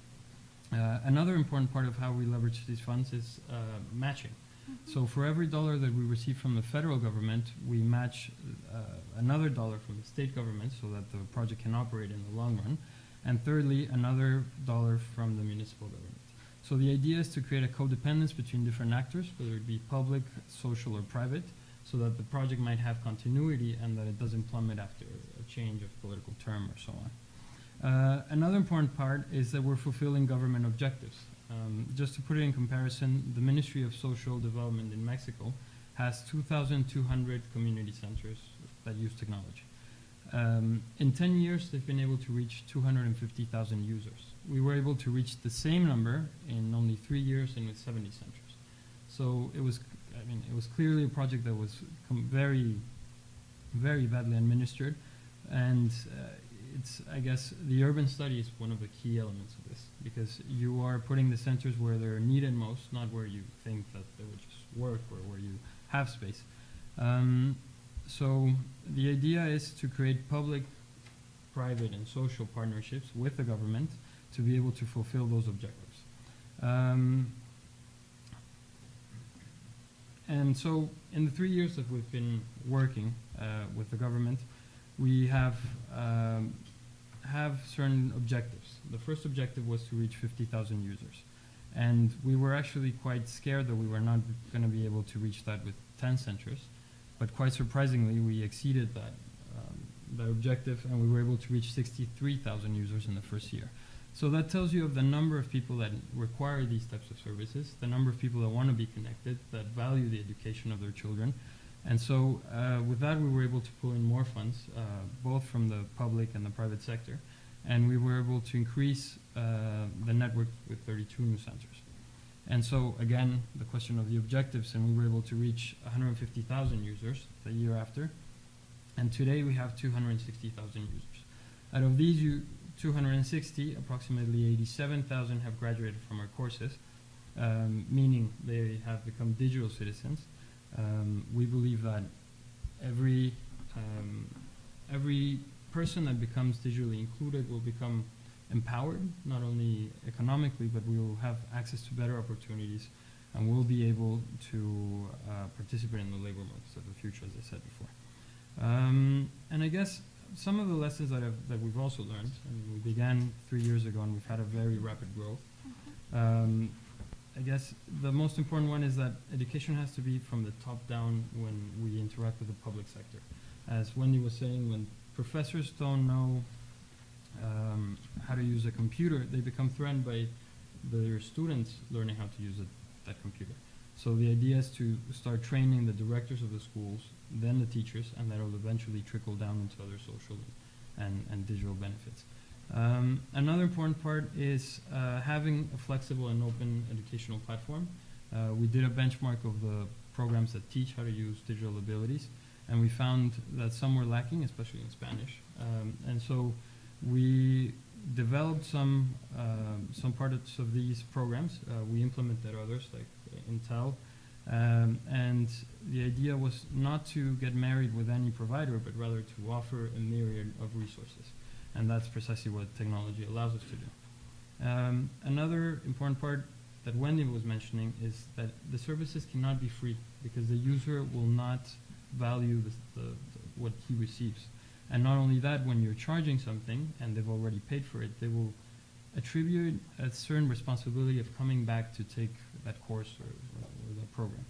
Another important part of how we leverage these funds is matching. So for every dollar that we receive from the federal government, we match another dollar from the state government, so that the project can operate in the long run. And thirdly, another dollar from the municipal government. So the idea is to create a codependence between different actors, whether it be public, social, or private, so that the project might have continuity and that it doesn't plummet after a change of political term or so on. Another important part is that we're fulfilling government objectives. Just to put it in comparison, the Ministry of Social Development in Mexico has 2,200 community centers that use technology. In 10 years, they've been able to reach 250,000 users. We were able to reach the same number in only 3 years and with 70 centers. So it was clearly a project that was very, very badly administered, and I guess the urban study is one of the key elements of this, because you are putting the centers where they're needed most, not where you think that they would just work or where you have space. So the idea is to create public, private, and social partnerships with the government to be able to fulfill those objectives. And so in the 3 years that we've been working with the government, we have have certain objectives. The first objective was to reach 50,000 users. And we were actually quite scared that we were not going to be able to reach that with 10 centers. But quite surprisingly, we exceeded that objective, and we were able to reach 63,000 users in the first year. So that tells you of the number of people that require these types of services, the number of people that want to be connected, that value the education of their children. And so with that, we were able to pull in more funds, both from the public and the private sector. And we were able to increase the network with 32 new centers. And so, again, the question of the objectives, and we were able to reach 150,000 users the year after. And today we have 260,000 users. Out of these 260, approximately 87,000 have graduated from our courses, meaning they have become digital citizens. We believe that every person that becomes digitally included will become empowered, not only economically, but we will have access to better opportunities, and we'll be able to participate in the labor markets of the future, as I said before. And I guess some of the lessons that we've also learned, and we began 3 years ago, and we've had a very rapid growth. I guess the most important one is that education has to be from the top down when we interact with the public sector. As Wendy was saying, when professors don't know how to use a computer, they become threatened by their students learning how to use that computer. So the idea is to start training the directors of the schools, then the teachers, and that will eventually trickle down into other social and digital benefits. Another important part is having a flexible and open educational platform. We did a benchmark of the programs that teach how to use digital abilities, and we found that some were lacking, especially in Spanish. And so we developed some parts of these programs. We implemented others, like Intel. And the idea was not to get married with any provider, but rather to offer a myriad of resources. And that's precisely what technology allows us to do. Another important part that Wendy was mentioning is that the services cannot be free, because the user will not value what he receives. And not only that, when you're charging something and they've already paid for it, they will attribute a certain responsibility of coming back to take that course or that program.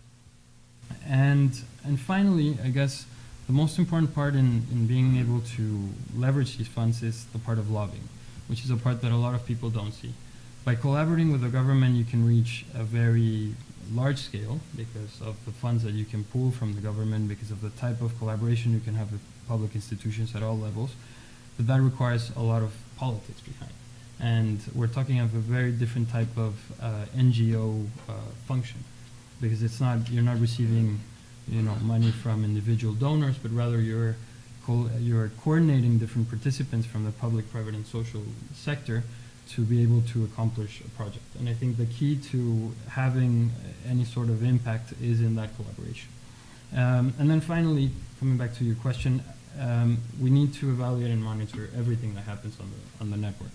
And finally, I guess the most important part in being able to leverage these funds is the part of lobbying, which is a part that a lot of people don't see. By collaborating with the government, you can reach a very large scale because of the funds that you can pull from the government, because of the type of collaboration you can have with public institutions at all levels. But that requires a lot of politics behind. And we're talking of a very different type of NGO function, because you're not receiving money from individual donors, but rather you're coordinating different participants from the public, private, and social sector to be able to accomplish a project. And I think the key to having any sort of impact is in that collaboration. And then finally, coming back to your question, we need to evaluate and monitor everything that happens on the network.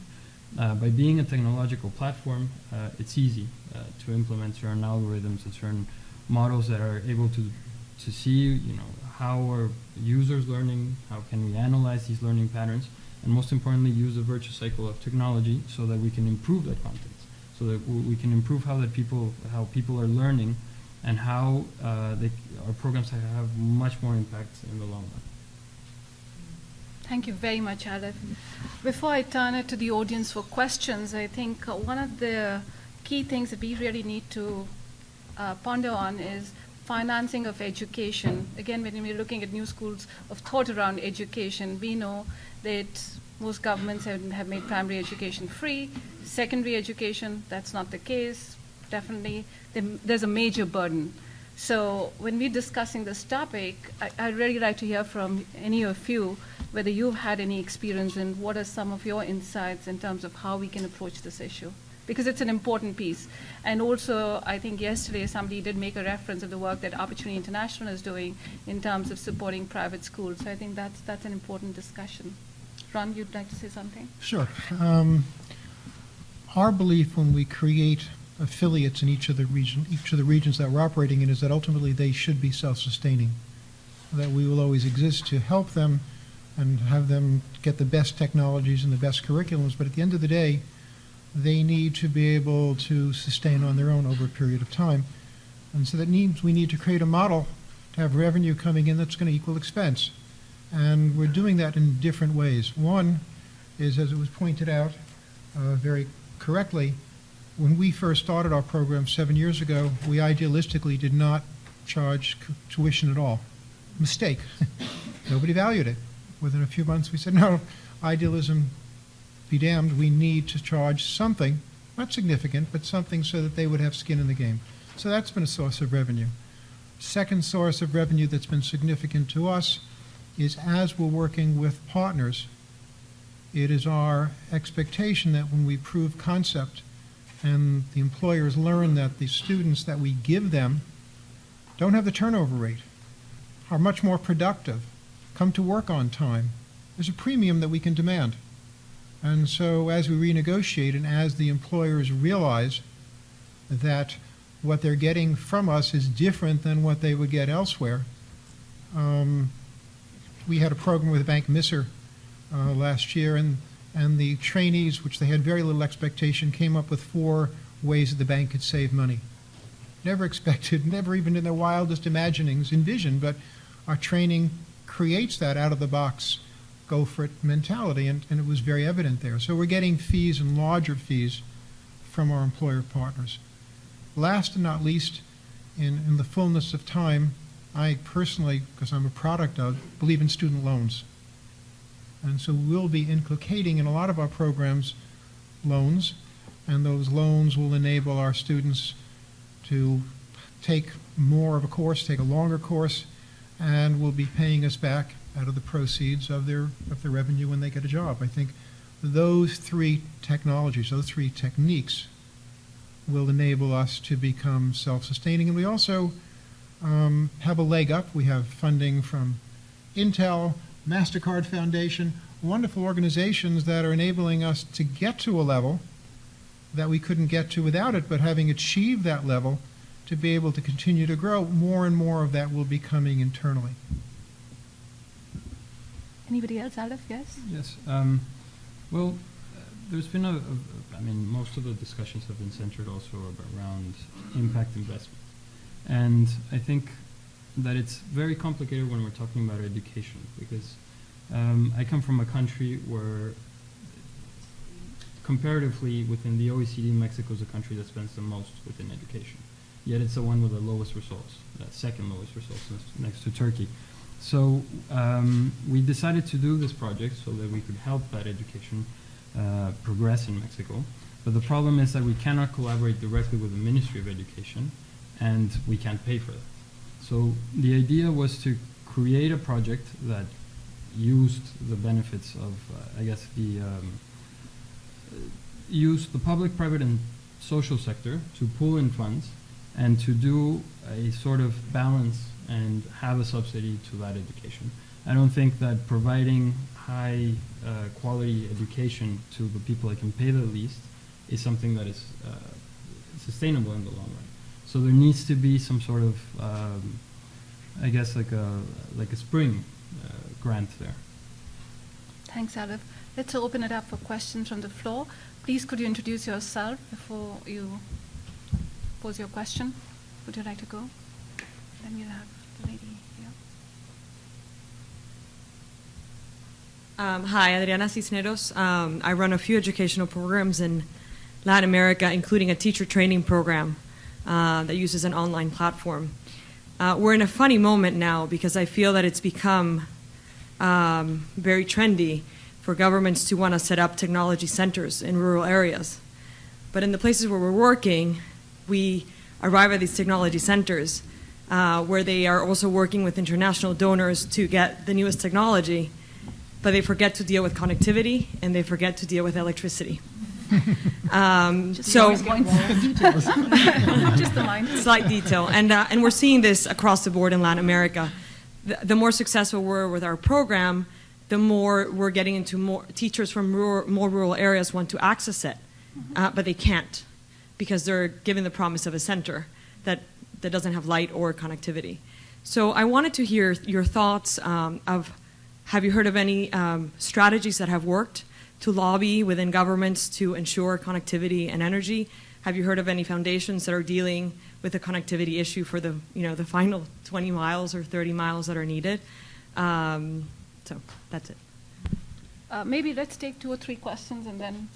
By being a technological platform, it's easy to implement certain algorithms and certain models that are able to see, how are users learning, how can we analyze these learning patterns, and most importantly, use the virtuous cycle of technology so that we can improve that content, so that we can improve how people are learning, and how our programs have much more impact in the long run. Thank you very much, Aleph. Before I turn it to the audience for questions, I think one of the key things that we really need to ponder on is financing of education. Again, when we're looking at new schools of thought around education, we know that most governments have made primary education free. Secondary education, that's not the case. Definitely, there's a major burden. So when we're discussing this topic, I'd really like to hear from any of you whether you've had any experience and what are some of your insights in terms of how we can approach this issue. Because it's an important piece. And also, I think yesterday somebody did make a reference of the work that Opportunity International is doing in terms of supporting private schools. So I think that's an important discussion. Ron, you'd like to say something? Sure. Our belief when we create affiliates in each of the regions that we're operating in is that ultimately they should be self-sustaining, that we will always exist to help them and have them get the best technologies and the best curriculums, but at the end of the day, they need to be able to sustain on their own over a period of time. And so that means we need to create a model to have revenue coming in that's going to equal expense. And we're doing that in different ways. One is, as it was pointed out very correctly, when we first started our program 7 years ago, we idealistically did not charge tuition at all. Mistake. Nobody valued it. Within a few months we said, no, idealism be damned, we need to charge something, not significant, but something so that they would have skin in the game. So that's been a source of revenue. Second source of revenue that's been significant to us is as we're working with partners, it is our expectation that when we prove concept and the employers learn that the students that we give them don't have the turnover rate, are much more productive, come to work on time, there's a premium that we can demand. And so as we renegotiate and as the employers realize that what they're getting from us is different than what they would get elsewhere, we had a program with Bank Misser last year, and the trainees, which they had very little expectation, came up with 4 ways that the bank could save money. Never expected, never even in their wildest imaginings envisioned, but our training creates that out-of-the-box, go-for-it mentality, and it was very evident there. So we're getting fees and larger fees from our employer partners. Last and not least, in the fullness of time, I personally, because I'm a product of, believe in student loans. And so we'll be inculcating in a lot of our programs loans, and those loans will enable our students to take more of a course, take a longer course, and will be paying us back out of the proceeds of their revenue when they get a job. I think those 3 technologies, those 3 techniques will enable us to become self-sustaining. And we also have a leg up. We have funding from Intel, MasterCard Foundation, wonderful organizations that are enabling us to get to a level that we couldn't get to without it, but having achieved that level, to be able to continue to grow, more and more of that will be coming internally. Anybody else? Aleph, yes? Yes. Well, there's been I mean, most of the discussions have been centered also around impact investment. And I think that it's very complicated when we're talking about education, because I come from a country where comparatively within the OECD, Mexico is a country that spends the most within education. Yet it's the one with the lowest results, that second lowest results next to Turkey. So we decided to do this project so that we could help that education progress in Mexico. But the problem is that we cannot collaborate directly with the Ministry of Education, and we can't pay for that. So the idea was to create a project that used the benefits of, I guess, used the public, private, and social sector to pull in funds and to do a sort of balance and have a subsidy to that education. I don't think that providing high quality education to the people that can pay the least is something that is sustainable in the long run. So there needs to be some sort of, I guess, like a spring grant there. Thanks, Aleph. Let's open it up for questions from the floor. Please, could you introduce yourself before you pose your question? Would you like to go? Then we'll have the lady here. Hi, Adriana Cisneros. I run a few educational programs in Latin America, including a teacher training program that uses an online platform. We're in a funny moment now because I feel that it's become very trendy for governments to want to set up technology centers in rural areas. But in the places where we're working, we arrive at these technology centers where they are also working with international donors to get the newest technology, but they forget to deal with connectivity and they forget to deal with electricity. Just the mind. Slight detail. And we're seeing this across the board in Latin America. The more successful we're with our program, the more we're getting into more teachers from more rural areas want to access it, but they can't because they're given the promise of a center that doesn't have light or connectivity. So I wanted to hear your thoughts of Have you heard of any strategies that have worked to lobby within governments to ensure connectivity and energy? Have you heard of any foundations that are dealing with the connectivity issue for the, the final 20 miles or 30 miles that are needed? So that's it. Maybe let's take 2 or 3 questions and then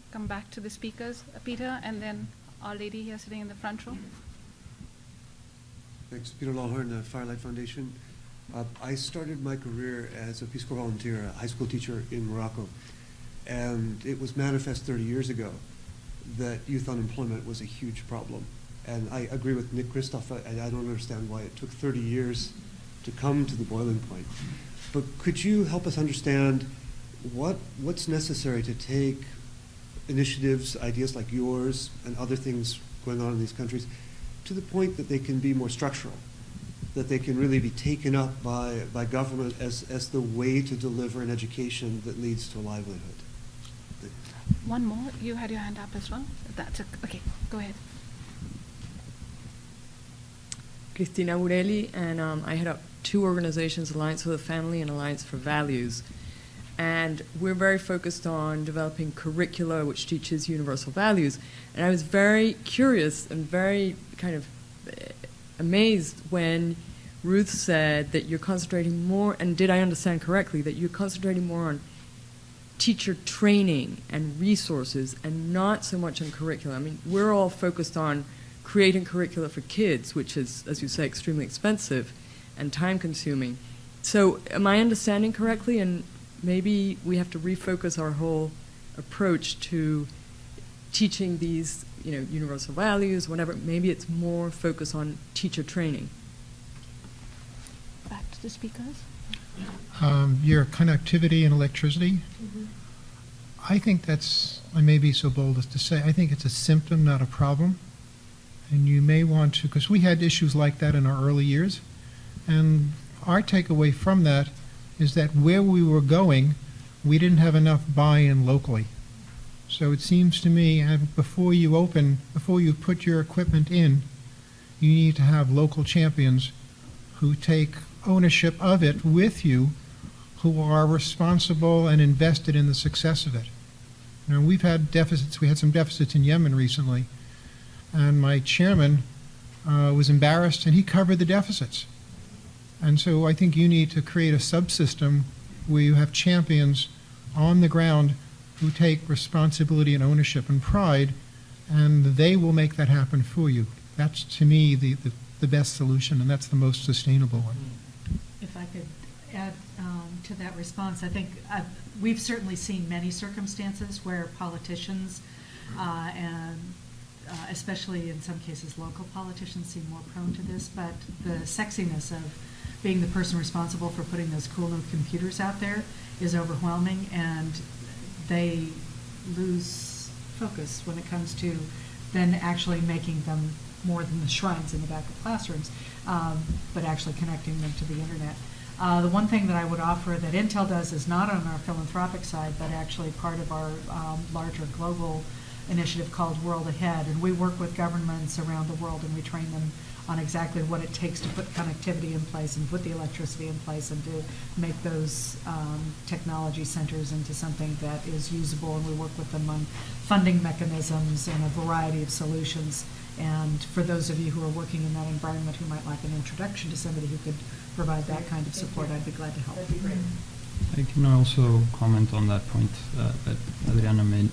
come back to the speakers. Peter, and then our lady here sitting in the front row. Thanks. Peter Lawhorn, the Firelight Foundation. I started my career as a Peace Corps volunteer, a high school teacher in Morocco. And it was manifest 30 years ago that youth unemployment was a huge problem. And I agree with Nick Kristoff. I don't understand why it took 30 years to come to the boiling point. But could you help us understand what's necessary to take initiatives, ideas like yours and other things going on in these countries to the point that they can be more structural, that they can really be taken up by government as the way to deliver an education that leads to a livelihood? One more. You had your hand up as well. That's okay. Go ahead. Cristina Burelli, and I head up 2 organizations, Alliance for the Family and Alliance for Values. And we're very focused on developing curricula which teaches universal values. And I was very curious and very kind of amazed when Ruth said that you're concentrating more, and did I understand correctly, that you're concentrating more on teacher training and resources and not so much on curricula. I mean, we're all focused on creating curricula for kids, which is, as you say, extremely expensive and time-consuming. So am I understanding correctly? And maybe we have to refocus our whole approach to teaching these, universal values, whatever. Maybe it's more focused on teacher training. Back to the speakers. Your connectivity and electricity. I think I may be so bold as to say, I think it's a symptom, not a problem. And you may want to, because we had issues like that in our early years. And our takeaway from that is that where we were going, we didn't have enough buy-in locally. So it seems to me, before you put your equipment in, you need to have local champions who take ownership of it with you, who are responsible and invested in the success of it. We've had deficits. We had some deficits in Yemen recently, and my chairman was embarrassed, and he covered the deficits. And so I think you need to create a subsystem where you have champions on the ground who take responsibility and ownership and pride, and they will make that happen for you. That's, to me, the best solution, and that's the most sustainable one. If I could add to that response, I think we've certainly seen many circumstances where politicians and especially in some cases local politicians seem more prone to this, but the sexiness of being the person responsible for putting those cool new computers out there is overwhelming, and they lose focus when it comes to then actually making them more than the shrines in the back of classrooms, but actually connecting them to the internet. The one thing that I would offer that Intel does is not on our philanthropic side, but actually part of our larger global initiative called World Ahead. And we work with governments around the world, and we train them on exactly what it takes to put connectivity in place and put the electricity in place and to make those technology centers into something that is usable. And we work with them on funding mechanisms and a variety of solutions. And for those of you who are working in that environment who might like an introduction to somebody who could provide that kind of support, I'd be glad to help. That'd be great. I can also comment on that point that Adriana made.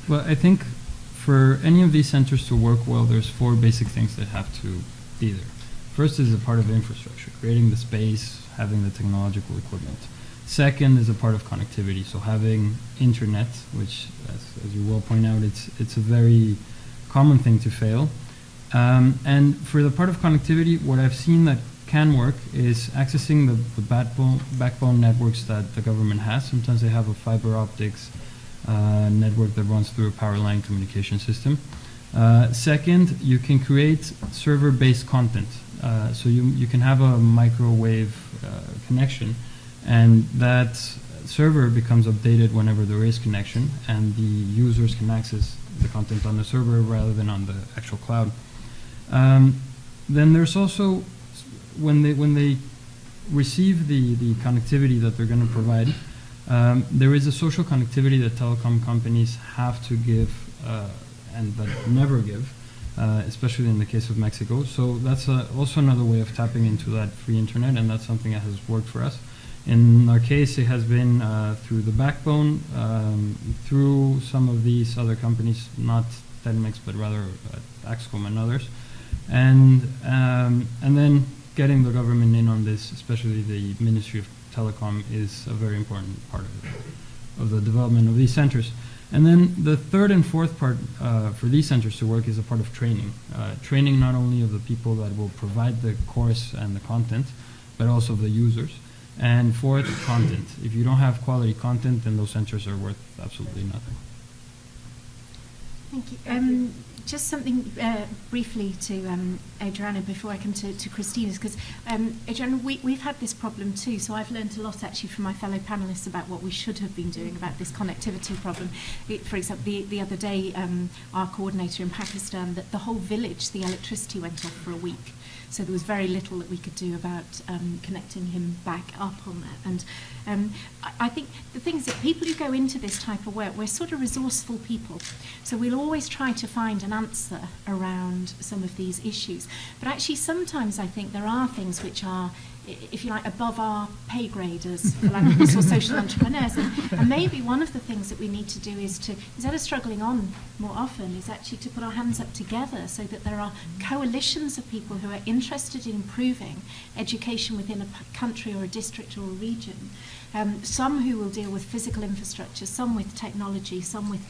Well, I think for any of these centers to work well, there's 4 basic things that have to be there. First is a part of infrastructure, creating the space, having the technological equipment. Second is a part of connectivity, so having internet, which, as you well point out, it's a very common thing to fail. And for the part of connectivity, what I've seen that can work is accessing the backbone networks that the government has. Sometimes they have a fiber optics network that runs through a power line communication system. Second, you can create server-based content. So you can have a microwave connection, and that server becomes updated whenever there is connection, and the users can access the content on the server rather than on the actual cloud. Then there's also, when they receive the connectivity that they're going to provide, there is a social connectivity that telecom companies have to give and but never give, especially in the case of Mexico. So that's also another way of tapping into that free internet, and that's something that has worked for us. In our case, it has been through the backbone, through some of these other companies, not Telmex, but rather Axcom and others, and then getting the government in on this, especially the Ministry of Telecom, is a very important part of the development of these centers. And then the third and fourth part for these centers to work is a part of training. Training not only of the people that will provide the course and the content, but also of the users. And fourth, content. If you don't have quality content, then those centers are worth absolutely nothing. Thank you. Just something briefly to Adriana before I come to Christina's, because Adriana, we've had this problem too, so I've learned a lot actually from my fellow panellists about what we should have been doing about this connectivity problem. For example, the other day, our coordinator in Pakistan, that the whole village, the electricity went off for a week. So there was very little that we could do about connecting him back up on that. And I think the thing is that people who go into this type of work, we're sort of resourceful people. So we'll always try to find an answer around some of these issues. But actually sometimes I think there are things which are, if you like, above our pay grade as philanthropists or social entrepreneurs. And maybe one of the things that we need to do is to, instead of struggling on more often, is actually to put our hands up together so that there are coalitions of people who are interested in improving education within a country or a district or a region. Some who will deal with physical infrastructure, some with technology, some with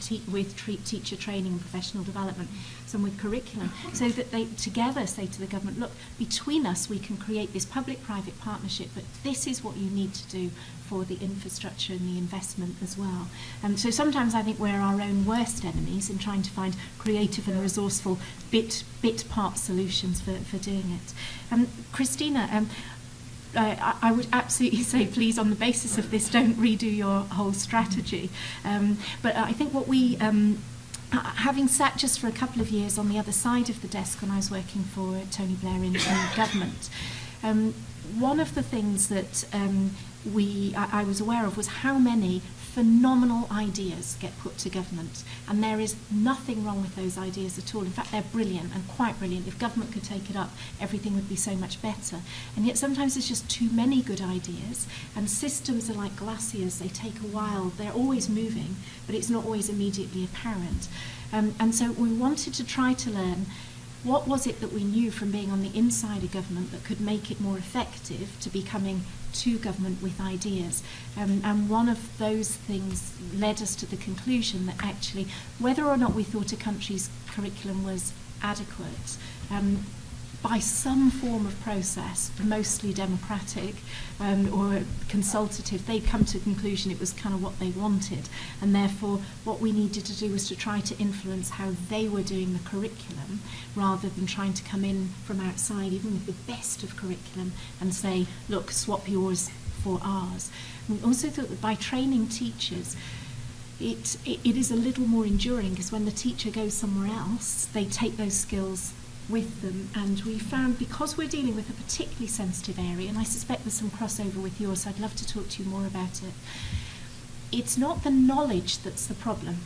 teacher training and professional development, some with curriculum, so that they together say to the government, look, between us we can create this public-private partnership, but this is what you need to do for the infrastructure and the investment as well. So sometimes I think we're our own worst enemies in trying to find creative and resourceful bit-part solutions for doing it. Christina, I would absolutely say, please, on the basis of this, don't redo your whole strategy. But I think what we, having sat just for a couple of years on the other side of the desk when I was working for Tony Blair in government, one of the things that I was aware of was how many phenomenal ideas get put to government, and there is nothing wrong with those ideas at all. In fact, they're brilliant and quite brilliant. If government could take it up, everything would be so much better. And yet sometimes there's just too many good ideas, and systems are like glaciers. They take a while. They're always moving, but it's not always immediately apparent. And so we wanted to try to learn what was it that we knew from being on the inside of government that could make it more effective to be coming to government with ideas. And one of those things led us to the conclusion that actually, whether or not we thought a country's curriculum was adequate, by some form of process, mostly democratic or consultative, they'd come to the conclusion it was kind of what they wanted. And therefore, what we needed to do was to try to influence how they were doing the curriculum, rather than trying to come in from outside, even with the best of curriculum, and say, look, swap yours for ours. We also thought that by training teachers, it is a little more enduring, because when the teacher goes somewhere else, they take those skills with them. And we found, because we're dealing with a particularly sensitive area, and I suspect there's some crossover with yours, so I'd love to talk to you more about it, it's not the knowledge that's the problem.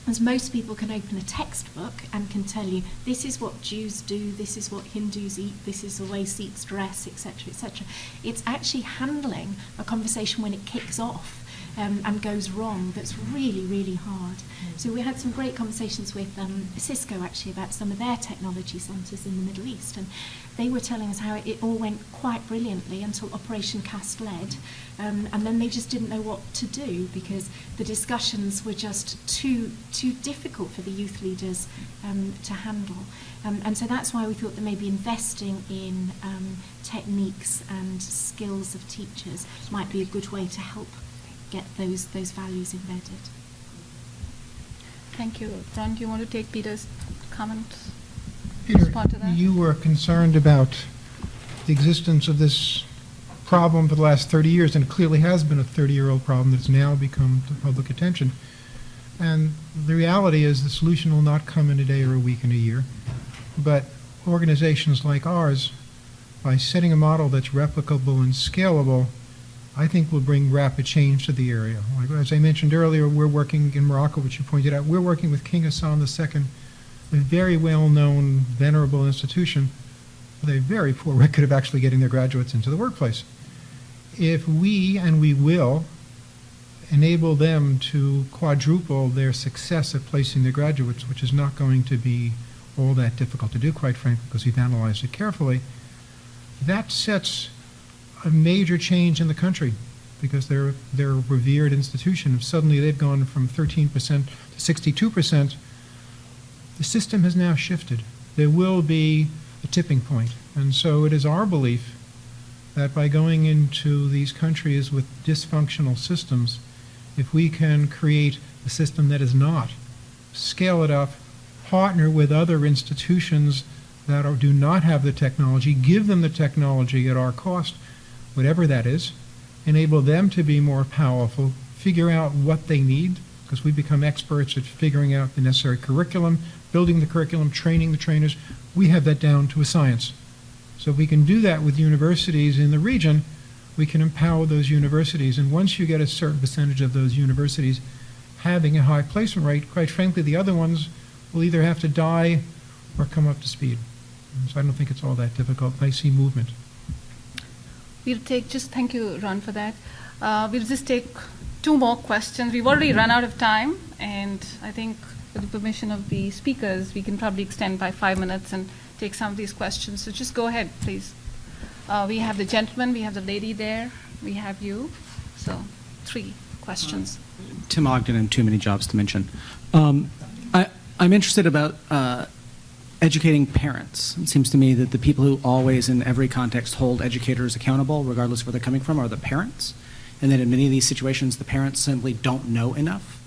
As most people can open a textbook and can tell you, this is what Jews do, this is what Hindus eat, this is the way Sikhs dress, etc., etc. It's actually handling a conversation when it kicks off and goes wrong that's really, really hard. So we had some great conversations with Cisco actually about some of their technology centres in the Middle East, and they were telling us how it all went quite brilliantly until Operation Cast Lead, and then they just didn't know what to do because the discussions were just too difficult for the youth leaders to handle. And so that's why we thought that maybe investing in techniques and skills of teachers might be a good way to help get those values embedded. Thank you. Don, do you want to take Peter's comment? Peter, Respond to that? you were concerned about the existence of this problem for the last 30 years, and it clearly has been a 30-year-old problem that's now become to public attention. And the reality is the solution will not come in a day or a week and a year, but organizations like ours by setting a model that's replicable and scalable, I think will bring rapid change to the area. Like, as I mentioned earlier, we're working in Morocco, which you pointed out, we're working with King Hassan II, a very well-known, venerable institution with a very poor record of actually getting their graduates into the workplace. If we, and we will, enable them to quadruple their success at placing their graduates, which is not going to be all that difficult to do, quite frankly, because we've analyzed it carefully, that sets a major change in the country, because they're a revered institution. If suddenly they've gone from 13% to 62%, the system has now shifted. There will be a tipping point. And so it is our belief that by going into these countries with dysfunctional systems, if we can create a system that is not, scale it up, partner with other institutions that do not have the technology, give them the technology at our cost, whatever that is, enable them to be more powerful, figure out what they need, because we become experts at figuring out the necessary curriculum, building the curriculum, training the trainers. We have that down to a science. So if we can do that with universities in the region, we can empower those universities. And once you get a certain percentage of those universities having a high placement rate, quite frankly, the other ones will either have to die or come up to speed. And so I don't think it's all that difficult. I see movement. We'll take, thank you, Ron, for that. We'll just take 2 more questions. We've already run out of time, and I think with the permission of the speakers, we can probably extend by 5 minutes and take some of these questions. So just go ahead, please. We have the gentleman, we have the lady there, we have you. So 3 questions. Tim Ogden and Too Many Jobs to Mention. I'm interested about educating parents. It seems to me that the people who always, in every context, hold educators accountable, regardless of where they're coming from, are the parents. And that in many of these situations, the parents simply don't know enough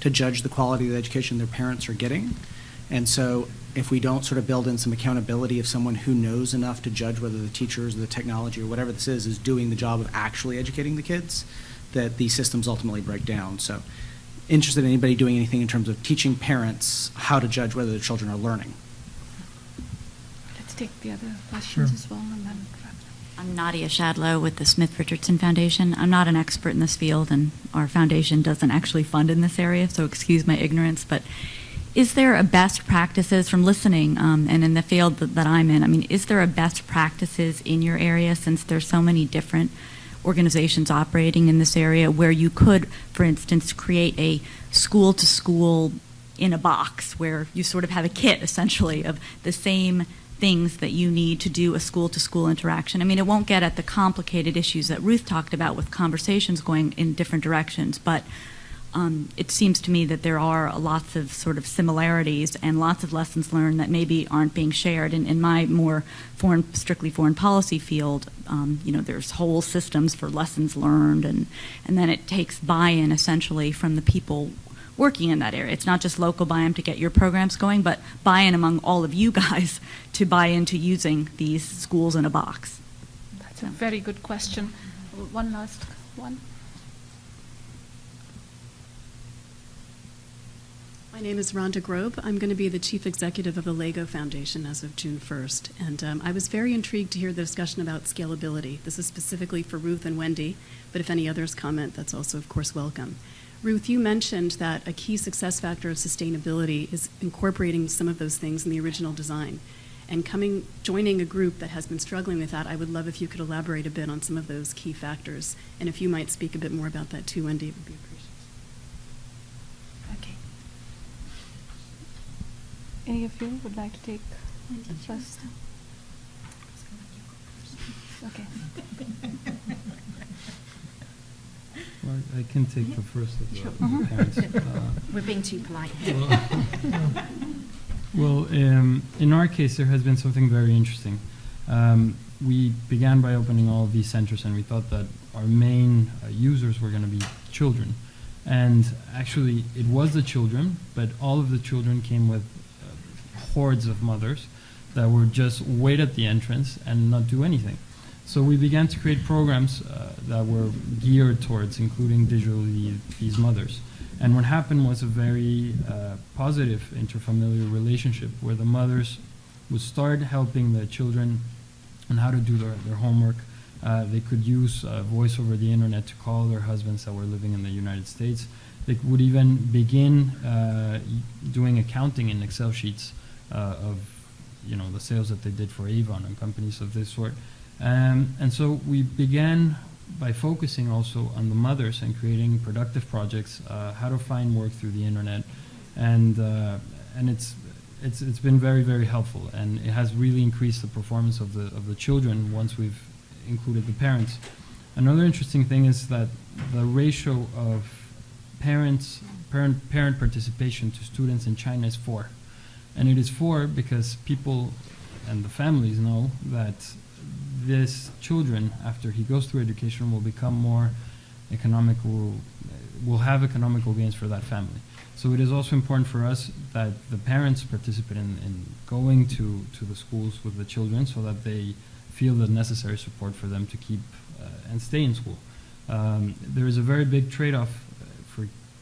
to judge the quality of the education their parents are getting. And so if we don't sort of build in some accountability of someone who knows enough to judge whether the teachers or the technology or whatever this is doing the job of actually educating the kids, that these systems ultimately break down. So interested in anybody doing anything in terms of teaching parents how to judge whether their children are learning. Let's take the other questions Sure. as well. And then I'm Nadia Shadlow with the Smith-Richardson Foundation. I'm not an expert in this field, and our foundation doesn't actually fund in this area, so excuse my ignorance, but is there a best practices from listening and in the field that I'm in? I mean, is there a best practices in your area, since there's so many different organizations operating in this area, where you could, for instance, create a school-to-school in a box where you sort of have a kit, essentially, of the same things that you need to do a school-to-school interaction? I mean, it won't get at the complicated issues that Ruth talked about with conversations going in different directions, but it seems to me that there are lots of sort of similarities and lots of lessons learned that maybe aren't being shared. In my more strictly foreign policy field, there's whole systems for lessons learned, and then it takes buy-in essentially from the people working in that area. It's not just local buy-in to get your programs going, but buy-in among all of you guys to buy into using these schools in a box. that's a very good question. One last one. My name is Rhonda Grobe. I'm going to be the Chief Executive of the LEGO Foundation as of June 1st. And I was very intrigued to hear the discussion about scalability. This is specifically for Ruth and Wendy, but if any others comment, that's also, of course, welcome. Ruth, you mentioned that a key success factor of sustainability is incorporating some of those things in the original design. And joining a group that has been struggling with that, I would love if you could elaborate a bit on some of those key factors. And if you might speak a bit more about that too, Wendy, it would be appreciated. Okay. Any of you would like to take first? Okay. Well, I can take the first of the parents. We're being too polite. Well, in our case, there has been something very interesting. We began by opening all of these centers, and we thought that our main users were going to be children. And actually, it was the children, but all of the children came with hordes of mothers that would just wait at the entrance and not do anything. So we began to create programs that were geared towards including digitally these mothers. And what happened was a very positive interfamilial relationship where the mothers would start helping the children on how to do their homework. They could use voice over the internet to call their husbands that were living in the United States. They would even begin doing accounting in Excel sheets of the sales that they did for Avon and companies of this sort. And so we began by focusing also on the mothers and creating productive projects, how to find work through the internet, and it's been very, very helpful, and it has really increased the performance of the children once we've included the parents. Another interesting thing is that the ratio of parent participation to students in China is 4, and it is 4 because people and the families know that this children, after he goes through education, will become more economical, will have economical gains for that family. So it is also important for us that the parents participate in going to the schools with the children so that they feel the necessary support for them to keep and stay in school. There is a very big trade-off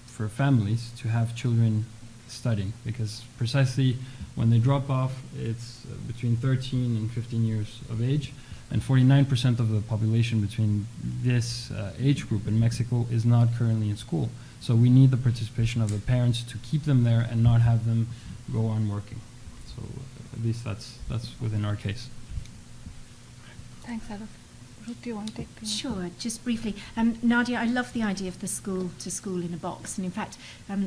for families to have children studying, because precisely when they drop off, it's between 13 and 15 years of age, and 49% of the population between this age group in Mexico is not currently in school. So we need the participation of the parents to keep them there and not have them go on working. So at least that's within our case. Thanks, Aleph. Ruth, do you want to take? Sure, just briefly. Nadia, I love the idea of the school to school in a box. And in fact,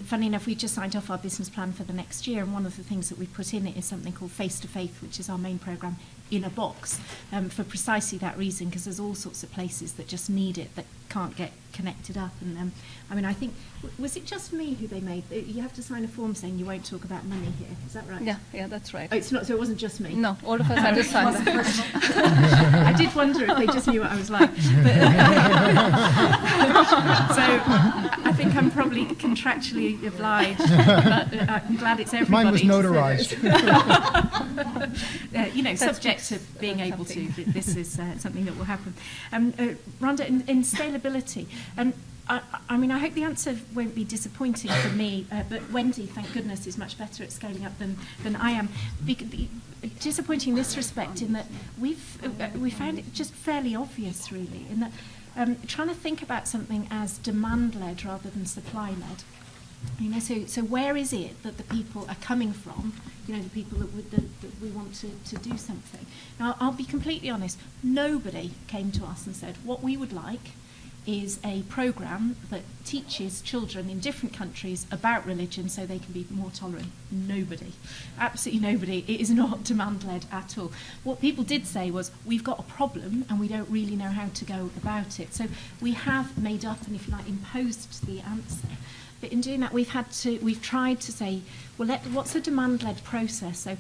funny enough, we just signed off our business plan for the next year. And one of the things that we put in it is something called Face to Faith, which is our main program in a box, for precisely that reason, because there's all sorts of places that just need it, that can't get connected up. And I mean, I think, was it just me who they made? You have to sign a form saying you won't talk about money here. Is that right? Yeah, that's right. Oh, it's not. So it wasn't just me. No, all of us had to sign that. I did wonder if they just knew what I was like. But, so I think I'm probably contractually obliged. But I'm glad it's everybody. Mine was notarized. Subject to being able to. This is something that will happen. Rhonda, in scalability, I mean, I hope the answer won't be disappointing for me, but Wendy, thank goodness, is much better at scaling up than I am. Disappointing in this respect, in that we found it just fairly obvious, really, in that trying to think about something as demand-led rather than supply-led. So where is it that the people are coming from? The people that we want to do something. Now, I'll be completely honest. Nobody came to us and said, what we would like is a program that teaches children in different countries about religion so they can be more tolerant. Nobody. Absolutely nobody. It is not demand-led at all. What people did say was, we've got a problem and we don't really know how to go about it. So we have made up and, if you like, imposed the answer. But in doing that, we've tried to say, well, what's a demand-led process? So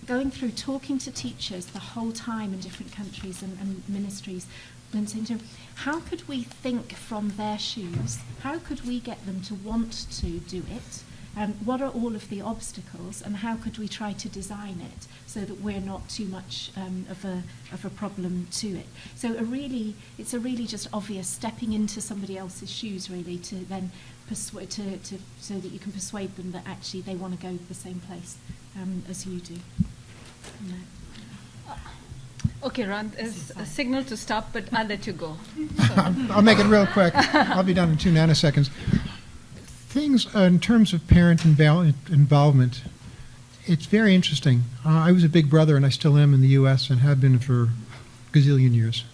going through talking to teachers the whole time in different countries and ministries, and saying to them, how could we think from their shoes? How could we get them to want to do it? What are all of the obstacles, and how could we try to design it so that we're not too much of a problem to it? So it's a really just obvious stepping into somebody else's shoes, really, to then persuade so that you can persuade them that actually they want to go the same place as you do. Okay, Ron, it's a signal to stop, but I'll let you go. I'll make it real quick. I'll be done in 2 nanoseconds. Things in terms of parent involvement, it's very interesting. I was a big brother, and I still am in the U.S. and have been for a gazillion years.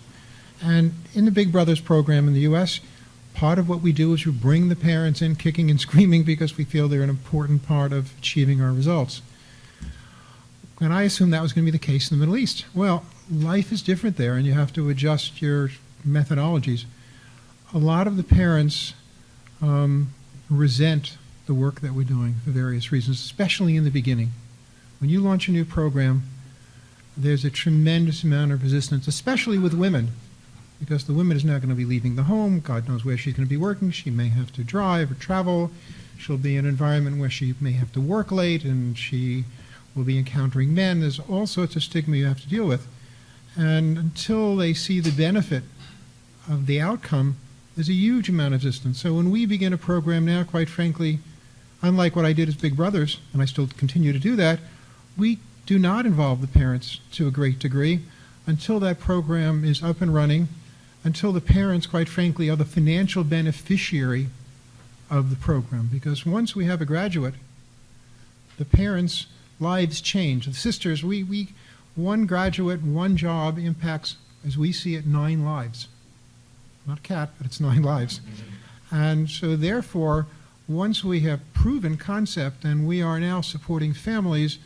And in the Big Brothers program in the U.S., part of what we do is we bring the parents in kicking and screaming because we feel they're an important part of achieving our results. And I assumed that was going to be the case in the Middle East. Well, life is different there, and you have to adjust your methodologies. A lot of the parents resent the work that we're doing for various reasons, especially in the beginning. When you launch a new program, there's a tremendous amount of resistance, especially with women, because the woman is now going to be leaving the home. God knows where she's going to be working. She may have to drive or travel. She'll be in an environment where she may have to work late, and she will be encountering men. There's all sorts of stigma you have to deal with. And until they see the benefit of the outcome, there's a huge amount of resistance. So when we begin a program now, quite frankly, unlike what I did as Big Brothers, and I still continue to do that, we do not involve the parents to a great degree. until that program is up and running, until the parents, quite frankly, are the financial beneficiary of the program. Because once we have a graduate, the parents' lives change. The sisters, one graduate, one job impacts, as we see it, 9 lives. Not a cat, but it's 9 lives. And so therefore, once we have proven concept and we are now supporting families,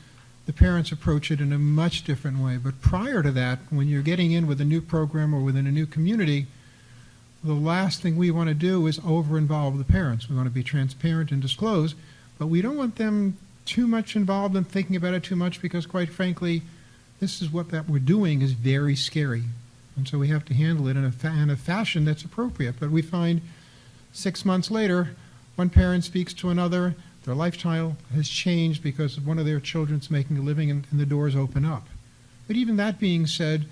the parents approach it in a much different way. But prior to that, when you're getting in with a new program or within a new community, the last thing we want to do is over-involve the parents. We want to be transparent and disclose, but we don't want them too much involved and thinking about it too much, because quite frankly, this is what that we're doing is very scary. And so we have to handle it in a fashion that's appropriate. But we find 6 months later, one parent speaks to another, their lifestyle has changed because one of their children's making a living, and the doors open up. But even that being said,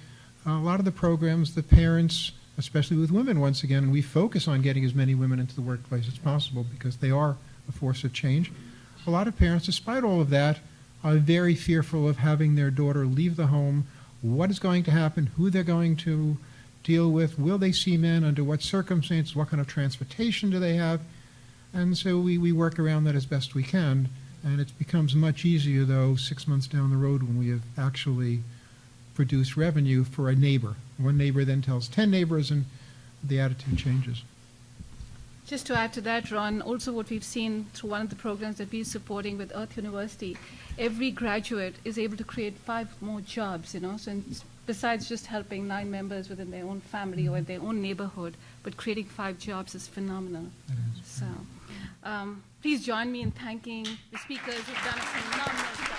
a lot of the programs, the parents, especially with women once again, and we focus on getting as many women into the workplace as possible because they are a force of change. A lot of parents, despite all of that, are very fearful of having their daughter leave the home, what is going to happen, who they're going to deal with, will they see men, under what circumstances, what kind of transportation do they have. And so we work around that as best we can, and it becomes much easier, though, 6 months down the road when we have actually produced revenue for a neighbor. One neighbor then tells 10 neighbors, and the attitude changes. Just to add to that, Ron, also what we've seen through one of the programs that we're supporting with Earth University, every graduate is able to create 5 more jobs, so besides just helping 9 members within their own family or their own neighborhood, but creating 5 jobs is phenomenal. So please join me in thanking the speakers who've done a phenomenal job.